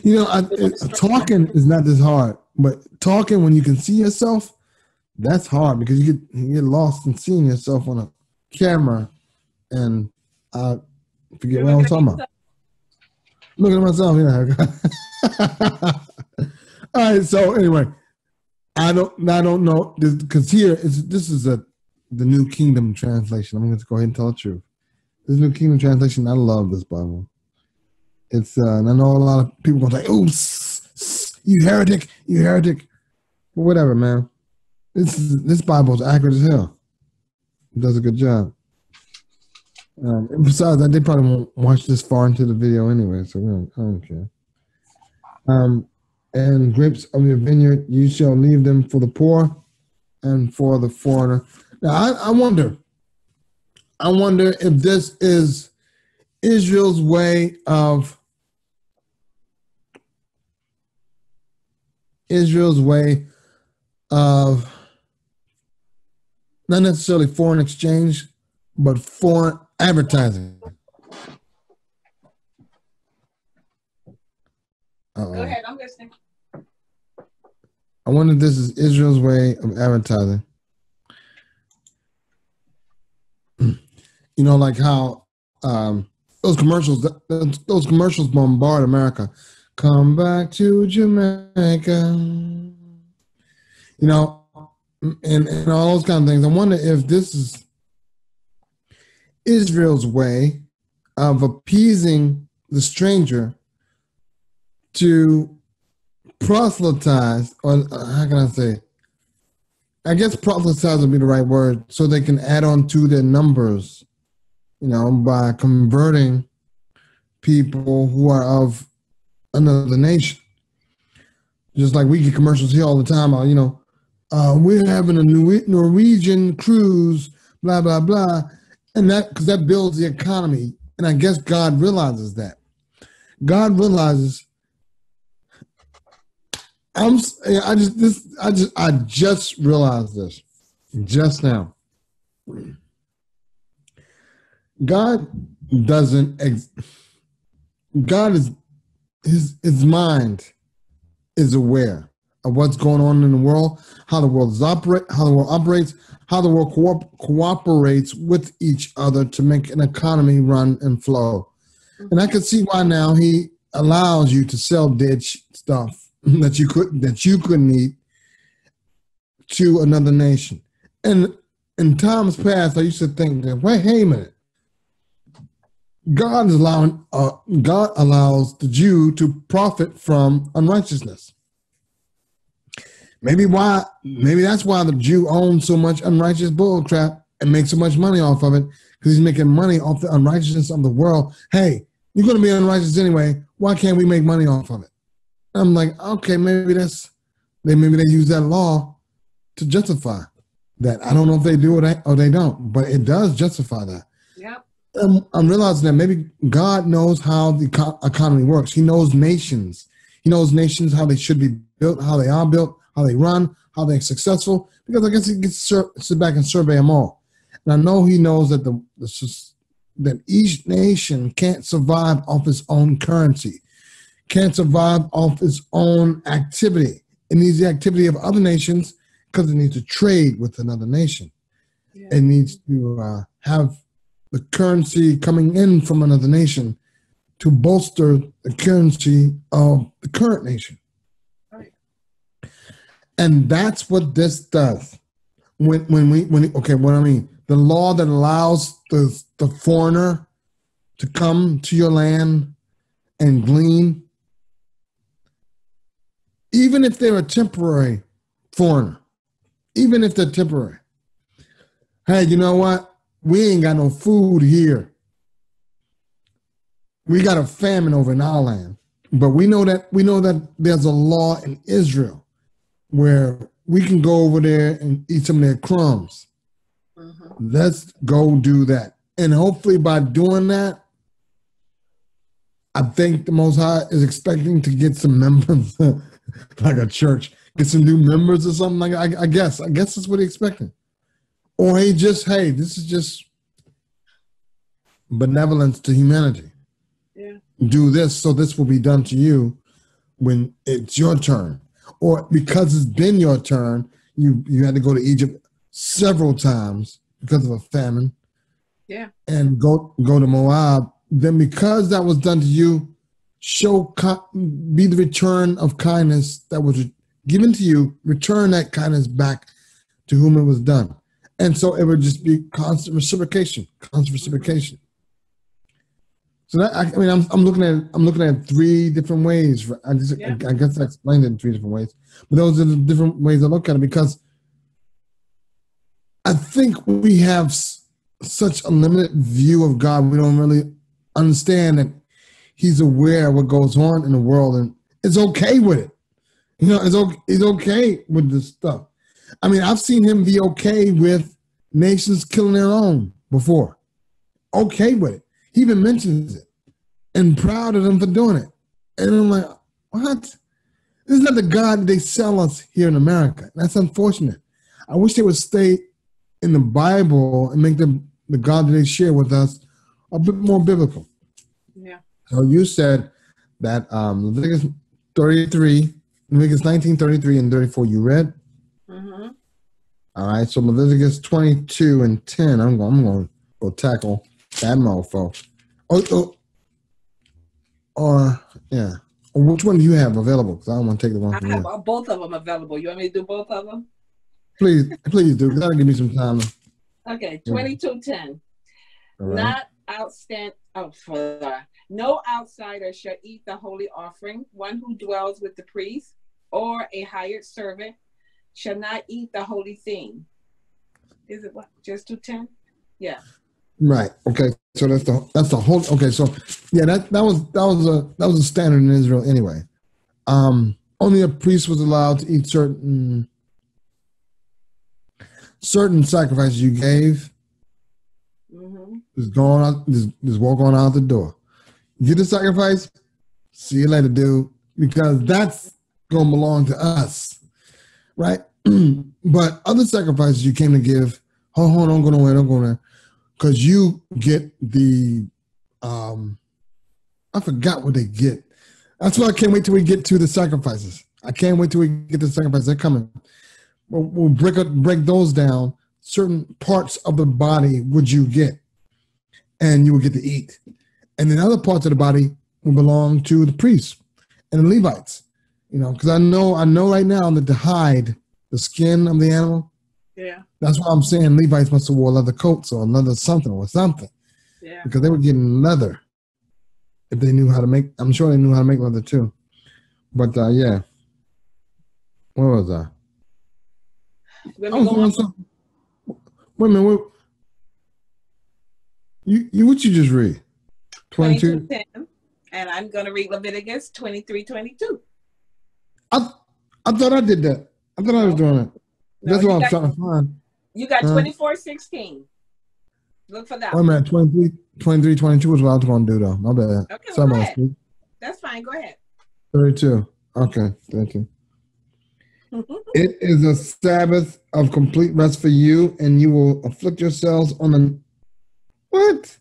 You know, talking is not this hard, but talking when you can see yourself, that's hard because you get lost in seeing yourself on a camera, and I forget what I was talking about. Looking at myself, yeah. All right. So anyway, I don't know because this is the New Kingdom translation. I'm going to go ahead and tell the truth. This New Kingdom translation, I love this Bible. It's and I know a lot of people going to say, "Oh, you heretic," but whatever, man. This Bible is accurate as hell. It does a good job. And besides that, they probably won't watch this far into the video anyway, so I don't care. And grapes of your vineyard, you shall leave them for the poor and for the foreigner. Now, I wonder if this is Israel's way of not necessarily foreign exchange, but foreign advertising. Go ahead, I'm listening. I wonder if this is Israel's way of advertising. You know, like how those commercials bombard America. Come back to Jamaica. You know, and all those kind of things. I wonder if this is Israel's way of appeasing the stranger to proselytize, or how can I say? I guess proselytize would be the right word, so they can add on to their numbers, you know, by converting people who are of another nation. Just like we get commercials here all the time, you know, we're having a Norwegian cruise, blah, blah, blah. And because that builds the economy. And I guess God realizes that. God realizes I just realized this just now. God is his mind is aware of what's going on in the world, how the world operates, how the world cooperates with each other to make an economy run and flow. And I can see why now he allows you to sell dead stuff that you couldn't eat to another nation. And in times past, I used to think that, wait, hey a minute. God allows the Jew to profit from unrighteousness. Maybe that's why the Jew owns so much unrighteous bull crap and makes so much money off of it, because he's making money off the unrighteousness of the world. Hey, you're going to be unrighteous anyway. Why can't we make money off of it? I'm like, okay, maybe they use that law to justify that. I don't know if they do it or they don't, but it does justify that. Yep. I'm realizing that maybe God knows how the economy works. He knows nations. He knows nations, how they should be built, how they are built, how they run, how they're successful, because I guess he gets to sit back and survey them all. And I know he knows that the that each nation can't survive off its own currency, can't survive off its own activity. It needs the activity of other nations because it needs to trade with another nation. Yeah. It needs to have the currency coming in from another nation to bolster the currency of the current nation. Right. And that's what this does. What I mean, the law that allows the foreigner to come to your land and glean, even if they're a temporary foreigner, even if they're temporary. Hey, you know what? We ain't got no food here. We got a famine over in our land. But we know that there's a law in Israel where we can go over there and eat some of their crumbs. Mm-hmm. Let's go do that. And hopefully by doing that, I think the Most High is expecting to get some members, like a church, get some new members or something like that. I guess that's what he's expecting. Or this is just benevolence to humanity. Yeah. Do this so this will be done to you when it's your turn. Or because it's been your turn, you had to go to Egypt several times because of a famine. Yeah. And go to Moab. Then because that was done to you, be the return of kindness that was given to you, return that kindness back to whom it was done. And so it would just be constant reciprocation. So that, I'm looking at three different ways. I guess I explained it in three different ways. But those are the different ways I look at it, because I think we have such a limited view of God. We don't really understand that he's aware of what goes on in the world, and it's okay with it. It's okay with this stuff. I mean, I've seen him be okay with nations killing their own before. Okay with it. He even mentions it and proud of them for doing it. And I'm like, what? This is not the God that they sell us here in America. That's unfortunate. I wish they would stay in the Bible and make the God that they share with us a bit more biblical. Yeah. So you said that Leviticus 19, 33, and 34 you read? Mm-hmm. All right, so Leviticus 22 and 10, I'm going to go tackle that mofo. Yeah. Which one do you have available? Because I don't want to take the one from you. I have both of them available. You want me to do both of them? Please do, because that'll give me some time. Okay, 22:10. Right. No outsider shall eat the holy offering. One who dwells with the priest or a hired servant shall not eat the holy thing. Is it what? Just 2:10? Yeah. Right. Okay. So that's the whole. Okay. So yeah, that was a standard in Israel anyway. Only a priest was allowed to eat certain sacrifices you gave. Mm-hmm. Just going out, just walk on out the door. Get the sacrifice. See you later, dude. Because that's gonna belong to us, right? But other sacrifices you came to give, hold on, don't go nowhere, because you get the, I forgot what they get. That's why I can't wait till we get to the sacrifices. I can't wait till we get to the sacrifices. They're coming. We'll break those down. Certain parts of the body would you get, and you will get to eat. And then other parts of the body will belong to the priests and the Levites. Because I know right now that the hide, the skin of the animal, yeah, that's why I'm saying Levites must have wore leather coats or leather something. Yeah. Because they were getting leather. If they knew how to make, I'm sure they knew how to make leather too. But yeah. Where was I? Wait a minute. What you just read? 22:10, and I'm going to read Leviticus 23:22. I thought I did that. I thought I was doing it. That's what I'm trying to find. You got 24:16. Look for that. Wait a minute, 23:22 is what I was going to do though. My bad. Okay, well, go ahead. That's fine. Go ahead. 32. Okay, thank you. It is a Sabbath of complete rest for you, and you will afflict yourselves on the what?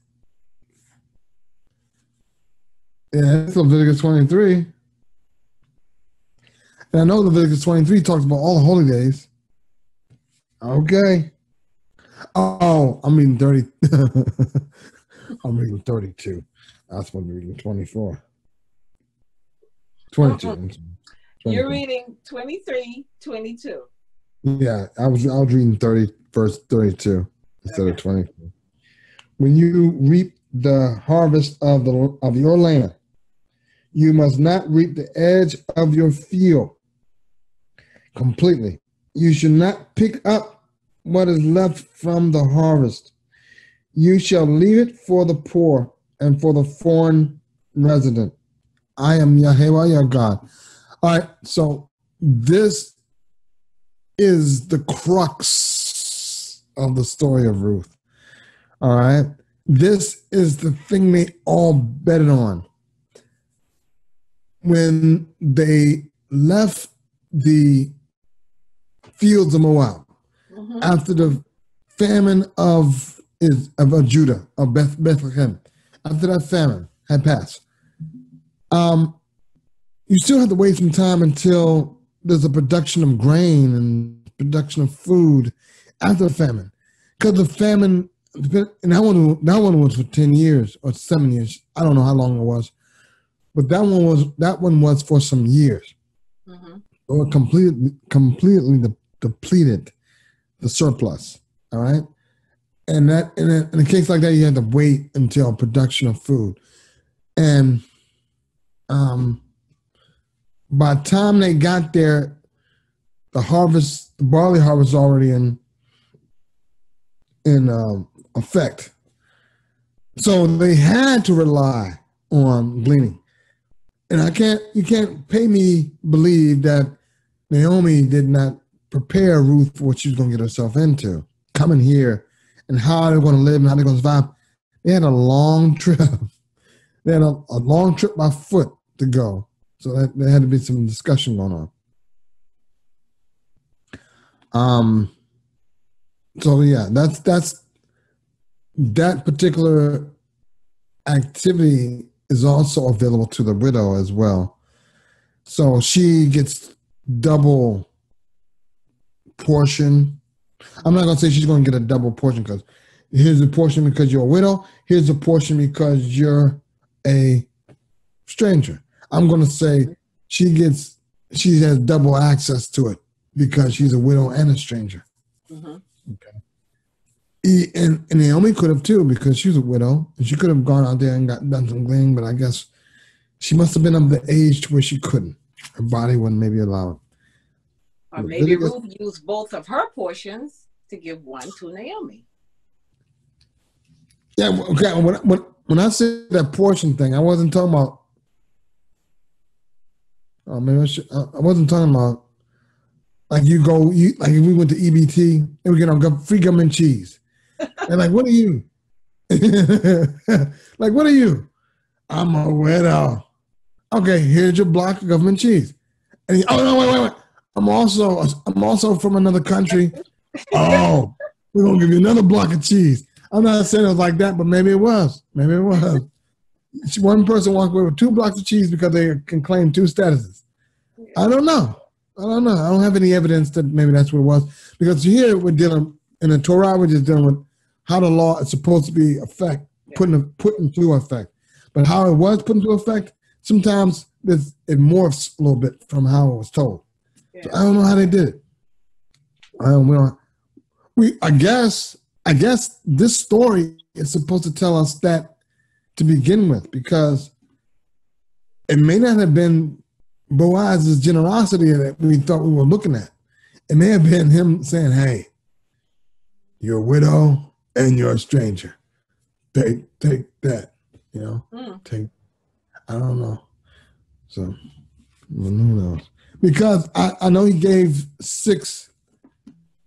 Yeah, it's Leviticus 23. And I know Leviticus 23 talks about all the holy days. Okay. Oh, I'm reading 30. I'm reading 32. I was supposed to be reading 24. 22. I'm sorry. 22. You're reading 23, 22. Yeah, I was reading 30, verse 32 instead of 22. When you reap the harvest of your land, you must not reap the edge of your field completely. You should not pick up what is left from the harvest. You shall leave it for the poor and for the foreign resident. I am Yahweh your God. All right, so this is the crux of the story of Ruth. All right, this is the thing they all betted on. When they left the fields of Moab after the famine of Judah, of Bethlehem, after that famine had passed, you still have to wait some time until there's a production of grain and production of food after the famine. Because the famine, and that one was for 10 years or 7 years. I don't know how long it was. But that one was for some years. Or completely depleted the surplus. All right. And that in a case like that, you had to wait until production of food. And by the time they got there, the barley harvest, already in effect. So they had to rely on gleaning. And you can't pay me believe that Naomi did not prepare Ruth for what she was going to get herself into, coming here and how they're going to live and how they're going to survive. They had a long trip. They had a long trip by foot to go. So there had to be some discussion going on. So yeah, that's that particular activity is also available to the widow as well. So she gets double portion. I'm not going to say she's going to get a double portion because here's a portion because you're a widow. Here's a portion because you're a stranger. I'm going to say she has double access to it because she's a widow and a stranger. Okay. And Naomi could have too because she was a widow and she could have gone out there and done some gleaning, but I guess she must have been of the age to where she couldn't. Her body wouldn't maybe allow it. Or maybe Ruth used both of her portions to give one to Naomi. Yeah, okay. When I said that portion thing, I wasn't talking about. I wasn't talking about like like if we went to EBT and we get on free government cheese. And like, what are you? Like, what are you? I'm a widow. Okay, here's your block of government cheese. And no, wait. I'm also from another country. Oh, we're gonna give you another block of cheese. I'm not saying it was like that, but maybe it was. Maybe it was. One person walked away with 2 blocks of cheese because they can claim 2 statuses. I don't know. I don't have any evidence that maybe that's what it was. Because here we're dealing, in the Torah, we're just dealing with how the law is supposed to be put into effect. But how it was put into effect, sometimes it morphs a little bit from how it was told. Yeah. So I don't know how they did it. I guess this story is supposed to tell us that to begin with, because it may not have been Boaz's generosity that we thought we were looking at. It may have been him saying, hey, you're a widow and you're a stranger. Take that, take, I don't know. So, who knows? Because I know he gave 6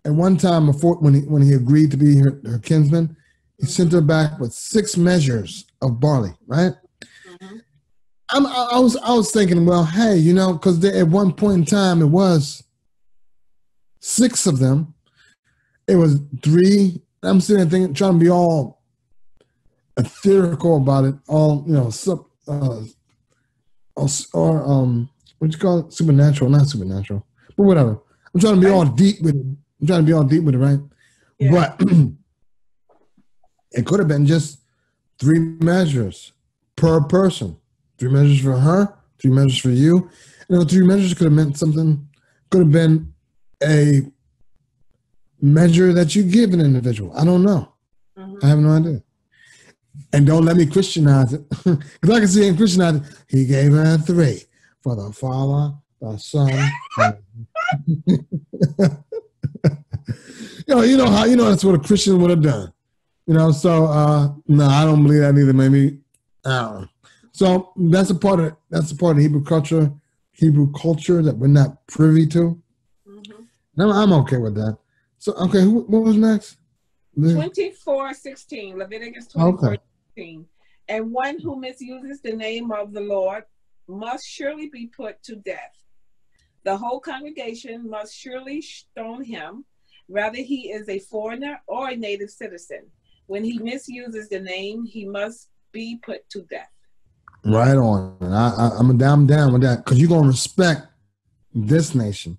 at one time when he agreed to be her kinsman. He sent her back with 6 measures of barley, right? Mm-hmm. I was thinking, well, hey, because at one point in time it was 6 of them. It was 3. I'm sitting there thinking, trying to be all ethereal about it, all what you call it? Supernatural, not supernatural, but whatever. I'm trying to be all deep with it. I'm trying to be all deep with it, right? Yeah. But it could have been just 3 measures per person. 3 measures for her, 3 measures for you. And those 3 measures could have meant something, could have been a measure that you give an individual. I don't know. I have no idea. And don't let me Christianize it. Because I can see him Christianize it. He gave her 3 for the Father, the Son. you know that's what a Christian would have done. So no, I don't believe that either. Maybe I don't know. So that's a part of Hebrew culture that we're not privy to. I'm okay with that. So okay, what was next? 24:16, Leviticus 24:16. And one who misuses the name of the Lord must surely be put to death. The whole congregation must surely stone him, whether he is a foreigner or a native citizen. When he misuses the name, he must be put to death. Right on. I'm down with that, because you're going to respect this nation.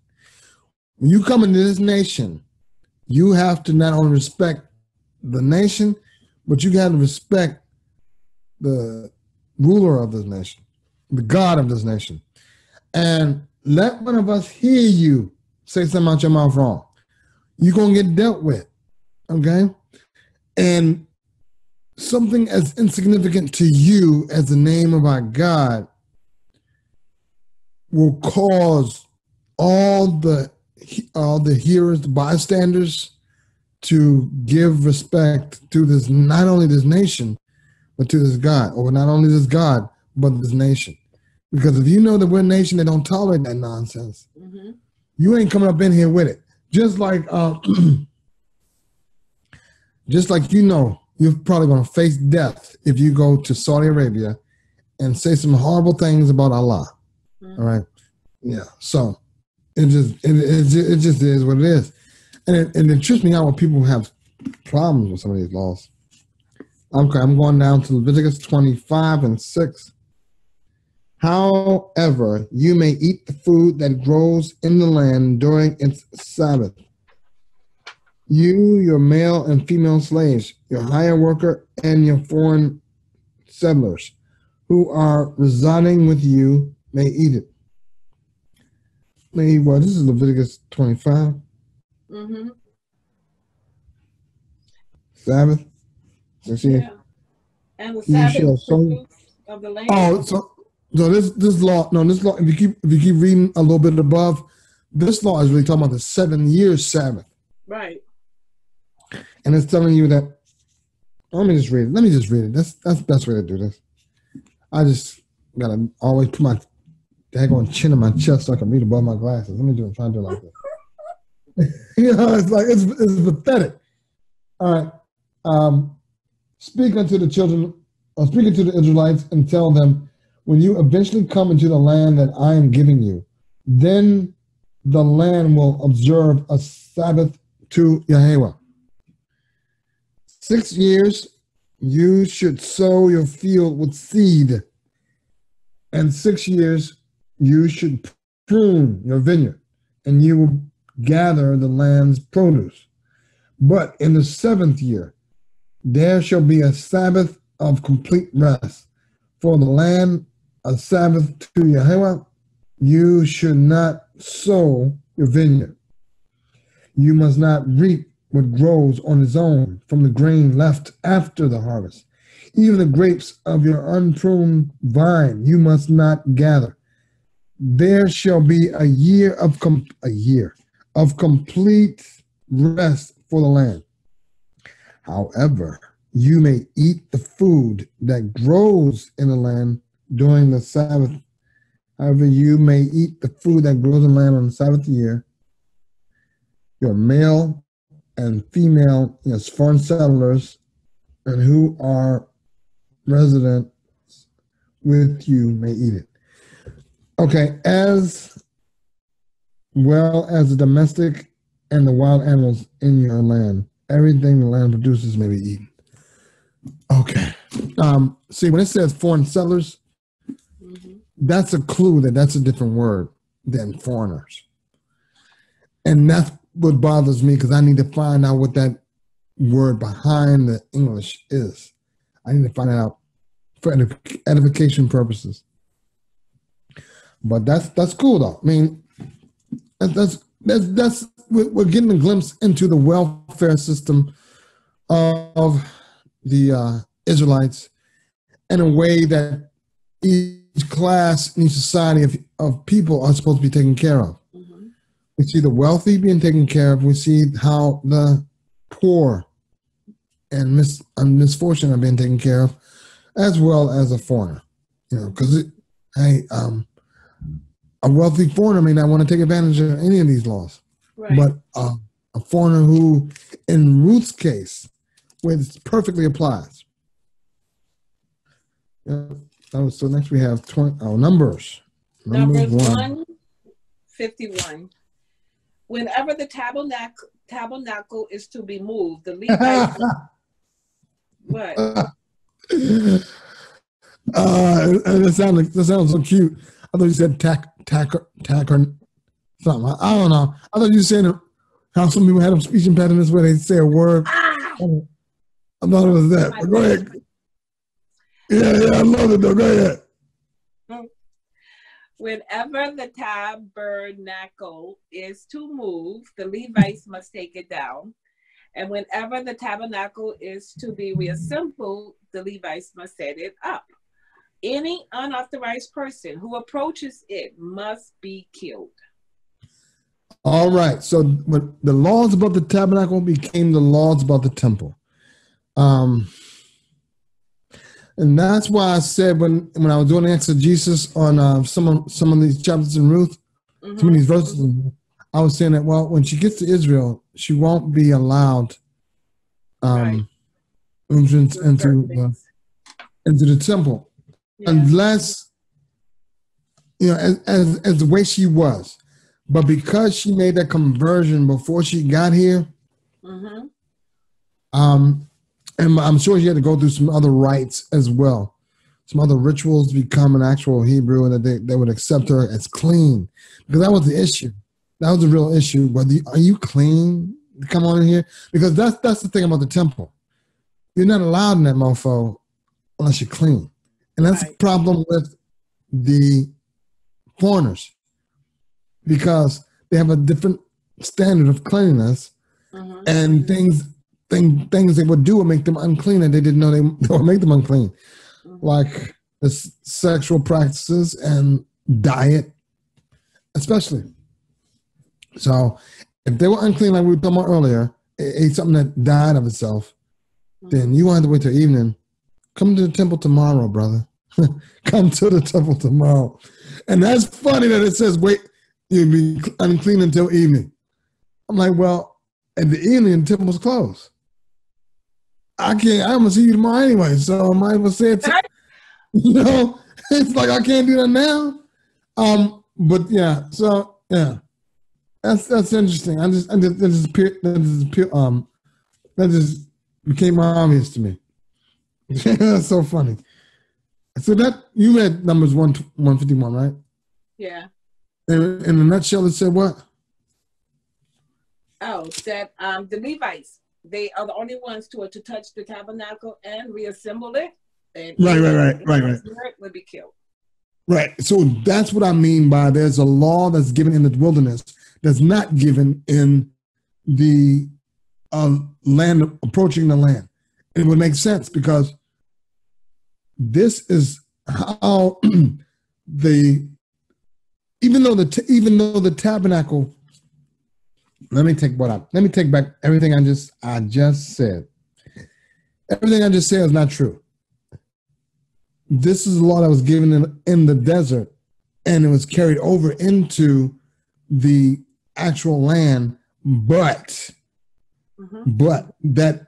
When you come into this nation, you have to not only respect the nation, but you got to respect the ruler of this nation, the God of this nation. And let one of us hear you say something out your mouth wrong. You're going to get dealt with, okay? And something as insignificant to you as the name of our God will cause all the hearers, the bystanders, to give respect to this, not only this nation, but to this God, or not only this God, but this nation. Because if you know that we're a nation that don't tolerate that nonsense, you ain't coming up in here with it. Just like you're probably going to face death if you go to Saudi Arabia and say some horrible things about Allah. All right, yeah. So it just is what it is, and it trips me out when people have problems with some of these laws. Okay, I'm going down to Leviticus 25:6. However, you may eat the food that grows in the land during its Sabbath. You, your male and female slaves, your hire worker, and your foreign settlers who are residing with you may eat it. This is Leviticus 25. Sabbath. Yeah. And the Sabbath of the land. Oh, so this law. If you keep reading a little bit above, this law is really talking about the 7-year Sabbath. Right. And it's telling you that. Let me just read it. That's the best way to do this. I just gotta always put my daggone chin in my chest so I can read above my glasses. Let me try and do it like this. It's like it's pathetic. All right. Speak unto the Israelites and tell them, when you eventually come into the land that I am giving you, then the land will observe a Sabbath to Yahweh. 6 years you should sow your field with seed, and 6 years you should prune your vineyard, and you will gather the land's produce. But in the 7th year there shall be a Sabbath of complete rest for the land, a Sabbath to Yahweh. You should not sow your vineyard. You must not reap what grows on its own from the grain left after the harvest. Even the grapes of your unpruned vine you must not gather. There shall be a year of complete rest for the land. However, you may eat the food that grows in the land during the Sabbath. However, you may eat the food that grows in the land on the Sabbath year. Your male and female, foreign settlers, and who are residents with you may eat it. Okay, as well as the domestic and the wild animals in your land. Everything the land produces may be eaten. Okay. See, when it says foreign settlers, that's a clue that that's a different word than foreigners. And that's what bothers me, because I need to find out what that word behind the English is. I need to find it out for edification purposes. But that's cool though. I mean, that's we're getting a glimpse into the welfare system of the Israelites in a way that each class in each society of people are supposed to be taken care of. Mm-hmm. We see the wealthy being taken care of. We see how the poor and misfortune are being taken care of, as well as a foreigner. You know, because a wealthy foreigner may not want to take advantage of any of these laws. Right. But a foreigner who, in Ruth's case, which perfectly applies. Yeah. So next we have numbers. Numbers 151. Whenever the tabernacle is to be moved, the Levites. What? That sounds so cute. I thought you said tack or something. I don't know. I thought you were saying how some people had a speech impediments where they say a word. I thought it was that. But go ahead. Yeah, I love it though. Go ahead. Whenever the tabernacle is to move, the Levites must take it down. And whenever the tabernacle is to be reassembled, the Levites must set it up. Any unauthorized person who approaches it must be killed. All right. So the laws about the tabernacle became the laws about the temple. And that's why I said when I was doing the exegesis on some of these chapters in Ruth, mm-hmm. some of these verses, I was saying that, well, when she gets to Israel, she won't be allowed entrance into the temple, unless, as the way she was. But because she made that conversion before she got here, mm-hmm. And I'm sure she had to go through some other rites as well, some other rituals to become an actual Hebrew, and that they would accept her as clean. Because that was the issue. That was the real issue. Whether are you clean to come on in here? Because that's the thing about the temple. You're not allowed in that mofo unless you're clean. And that's the problem with the foreigners, because they have a different standard of cleanliness, mm-hmm. and things they would do would make them unclean, and they didn't know they would make them unclean, mm-hmm. like the sexual practices and diet, especially. So if they were unclean, like we were talking about earlier, ate something that died of itself, mm-hmm. then you won't have to wait till evening. Come to the temple tomorrow, brother. Come to the temple tomorrow. And that's funny that it says, wait, you'll be unclean until evening. I'm like, well, at the evening, the temple's closed. I'm going to see you tomorrow anyway, so I might as well say it. It's like I can't do that now. But yeah, so yeah, that's interesting. That just became obvious to me. That's so funny. So that you read Numbers 151, right? Yeah. In a nutshell, it said what? Oh, that the Levites, they are the only ones to touch the tabernacle and reassemble it. And right. Would be killed. Right. So that's what I mean by there's a law that's given in the wilderness that's not given in the land, approaching the land. It would make sense because this is how even though the tabernacle. Let me take back everything I just said. Everything I just said is not true. This is a law that was given in the desert, and it was carried over into the actual land, but that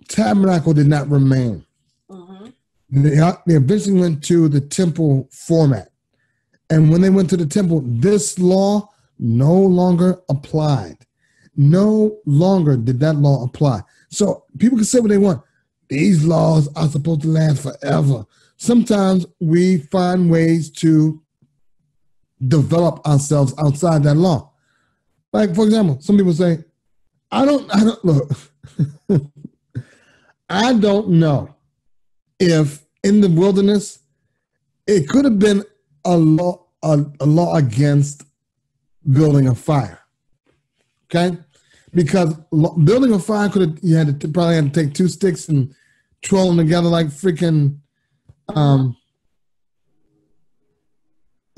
tabernacle did not remain. They eventually went to the temple format. And when they went to the temple, this law no longer applied. No longer did that law apply. So people can say what they want. These laws are supposed to last forever. Sometimes we find ways to develop ourselves outside that law. Like, for example, some people say, I don't look, I don't know if in the wilderness, it could have been a law against building a fire. Okay? Because building a fire you probably had to take 2 sticks and twirl them together like freaking,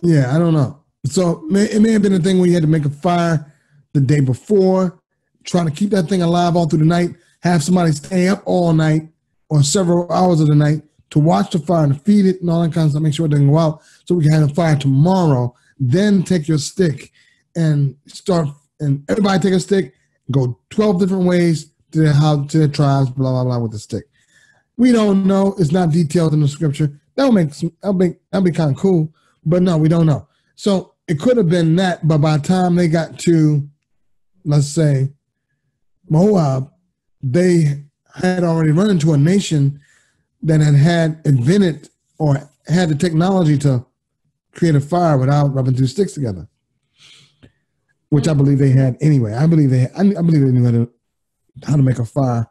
yeah, I don't know. So it may have been a thing where you had to make a fire the day before, try to keep that thing alive all through the night, have somebody stay up all night or several hours of the night to watch the fire and feed it and all that kind of stuff, make sure it doesn't go out so we can have a fire tomorrow. Then take your stick and start, and everybody take a stick, go 12 different ways to their tribes, blah, blah, blah, with the stick. We don't know. It's not detailed in the scripture. That'll be kind of cool, but no, we don't know. So it could have been that, but by the time they got to, let's say, Moab, they had already run into a nation that had invented or had the technology to create a fire without rubbing 2 sticks together, which I believe they had anyway. I believe they knew how to make a fire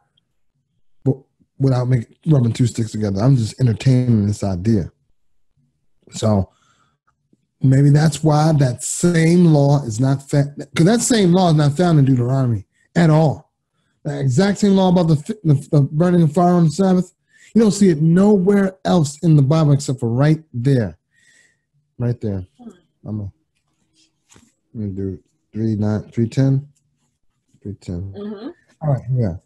without rubbing 2 sticks together. I'm just entertaining this idea. So maybe that's why that same law is not because that same law is not found in Deuteronomy at all. The exact same law about the burning of fire on the Sabbath, you don't see it nowhere else in the Bible except for right there. Right there. I'm gonna do 3:10. 3:10. Mm-hmm. All right, yeah.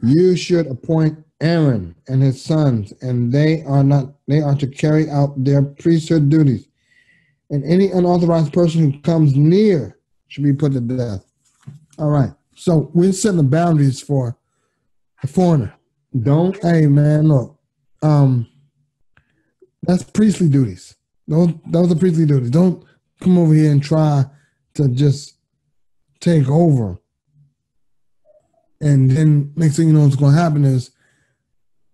You should appoint Aaron and his sons, and they are to carry out their priesthood duties. And any unauthorized person who comes near should be put to death. All right. So we're setting the boundaries for a foreigner. Hey man, look. That's priestly duties. Those are priestly duties. Don't come over here and try to just take over. And then next thing you know, what's going to happen is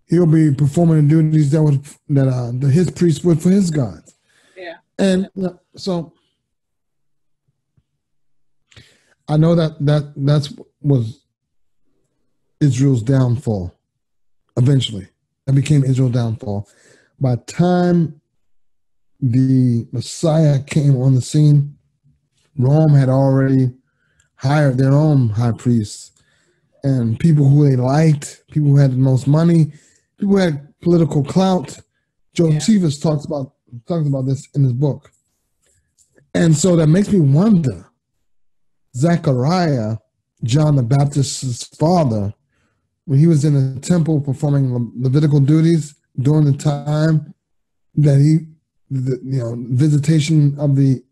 he'll be performing the duties that his priests would for his gods. Yeah. And so I know that was Israel's downfall. Eventually, that became Israel's downfall. By the time the Messiah came on the scene, Rome had already hired their own high priests and people who they liked, people who had the most money, people who had political clout. Josephus talks about this in his book. And so that makes me wonder, Zechariah, John the Baptist's father, when he was in the temple performing Levitical duties during the time that visitation of the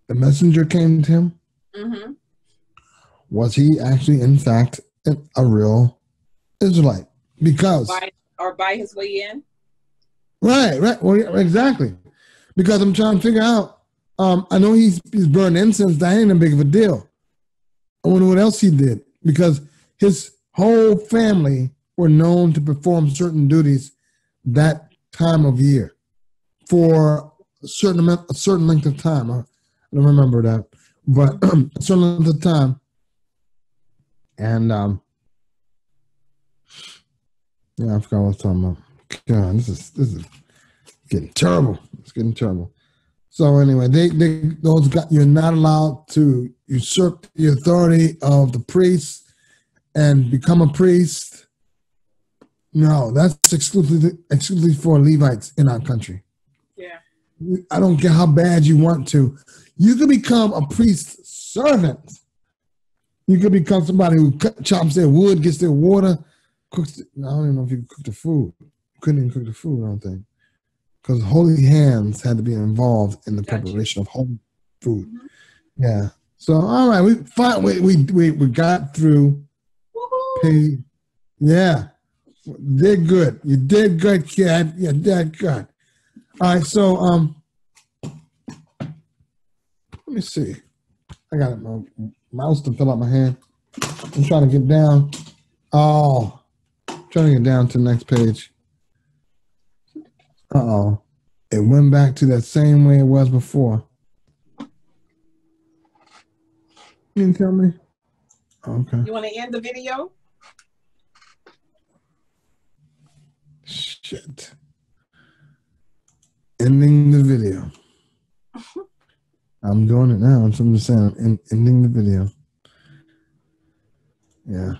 messenger came to him, Mm-hmm. was he actually, in fact, a real Israelite? Because by his way in. Right. Well, yeah, exactly. Because I'm trying to figure out. I know he's burned incense. That ain't a big of a deal. I wonder what else he did, because his whole family were known to perform certain duties that time of year for a certain length of time. I don't remember that, but a certain length of time. And I forgot what I was talking about. God, this is getting terrible. It's getting terrible. So anyway, you're not allowed to usurp the authority of the priest and become a priest. No, that's exclusively for Levites in our country. Yeah. I don't care how bad you want to. You can become a priest's servant. You could become somebody who chops their wood, gets their water, cooks it. I don't even know if you could cook the food. You couldn't even cook the food, I don't think. Because holy hands had to be involved in the preparation of holy food. Mm-hmm. Yeah. So, all right, we got through. Woohoo! Yeah. Did good. You did good, kid. You did good. All right, so let me see. I got my mouse to fill out my hand. I'm trying to get down. Oh, trying to get down to the next page. Uh-oh. It went back to that same way it was before. You didn't tell me? Okay. You want to end the video? Shit. Ending the video. I'm doing it now. So I'm just saying, ending the video. Yeah.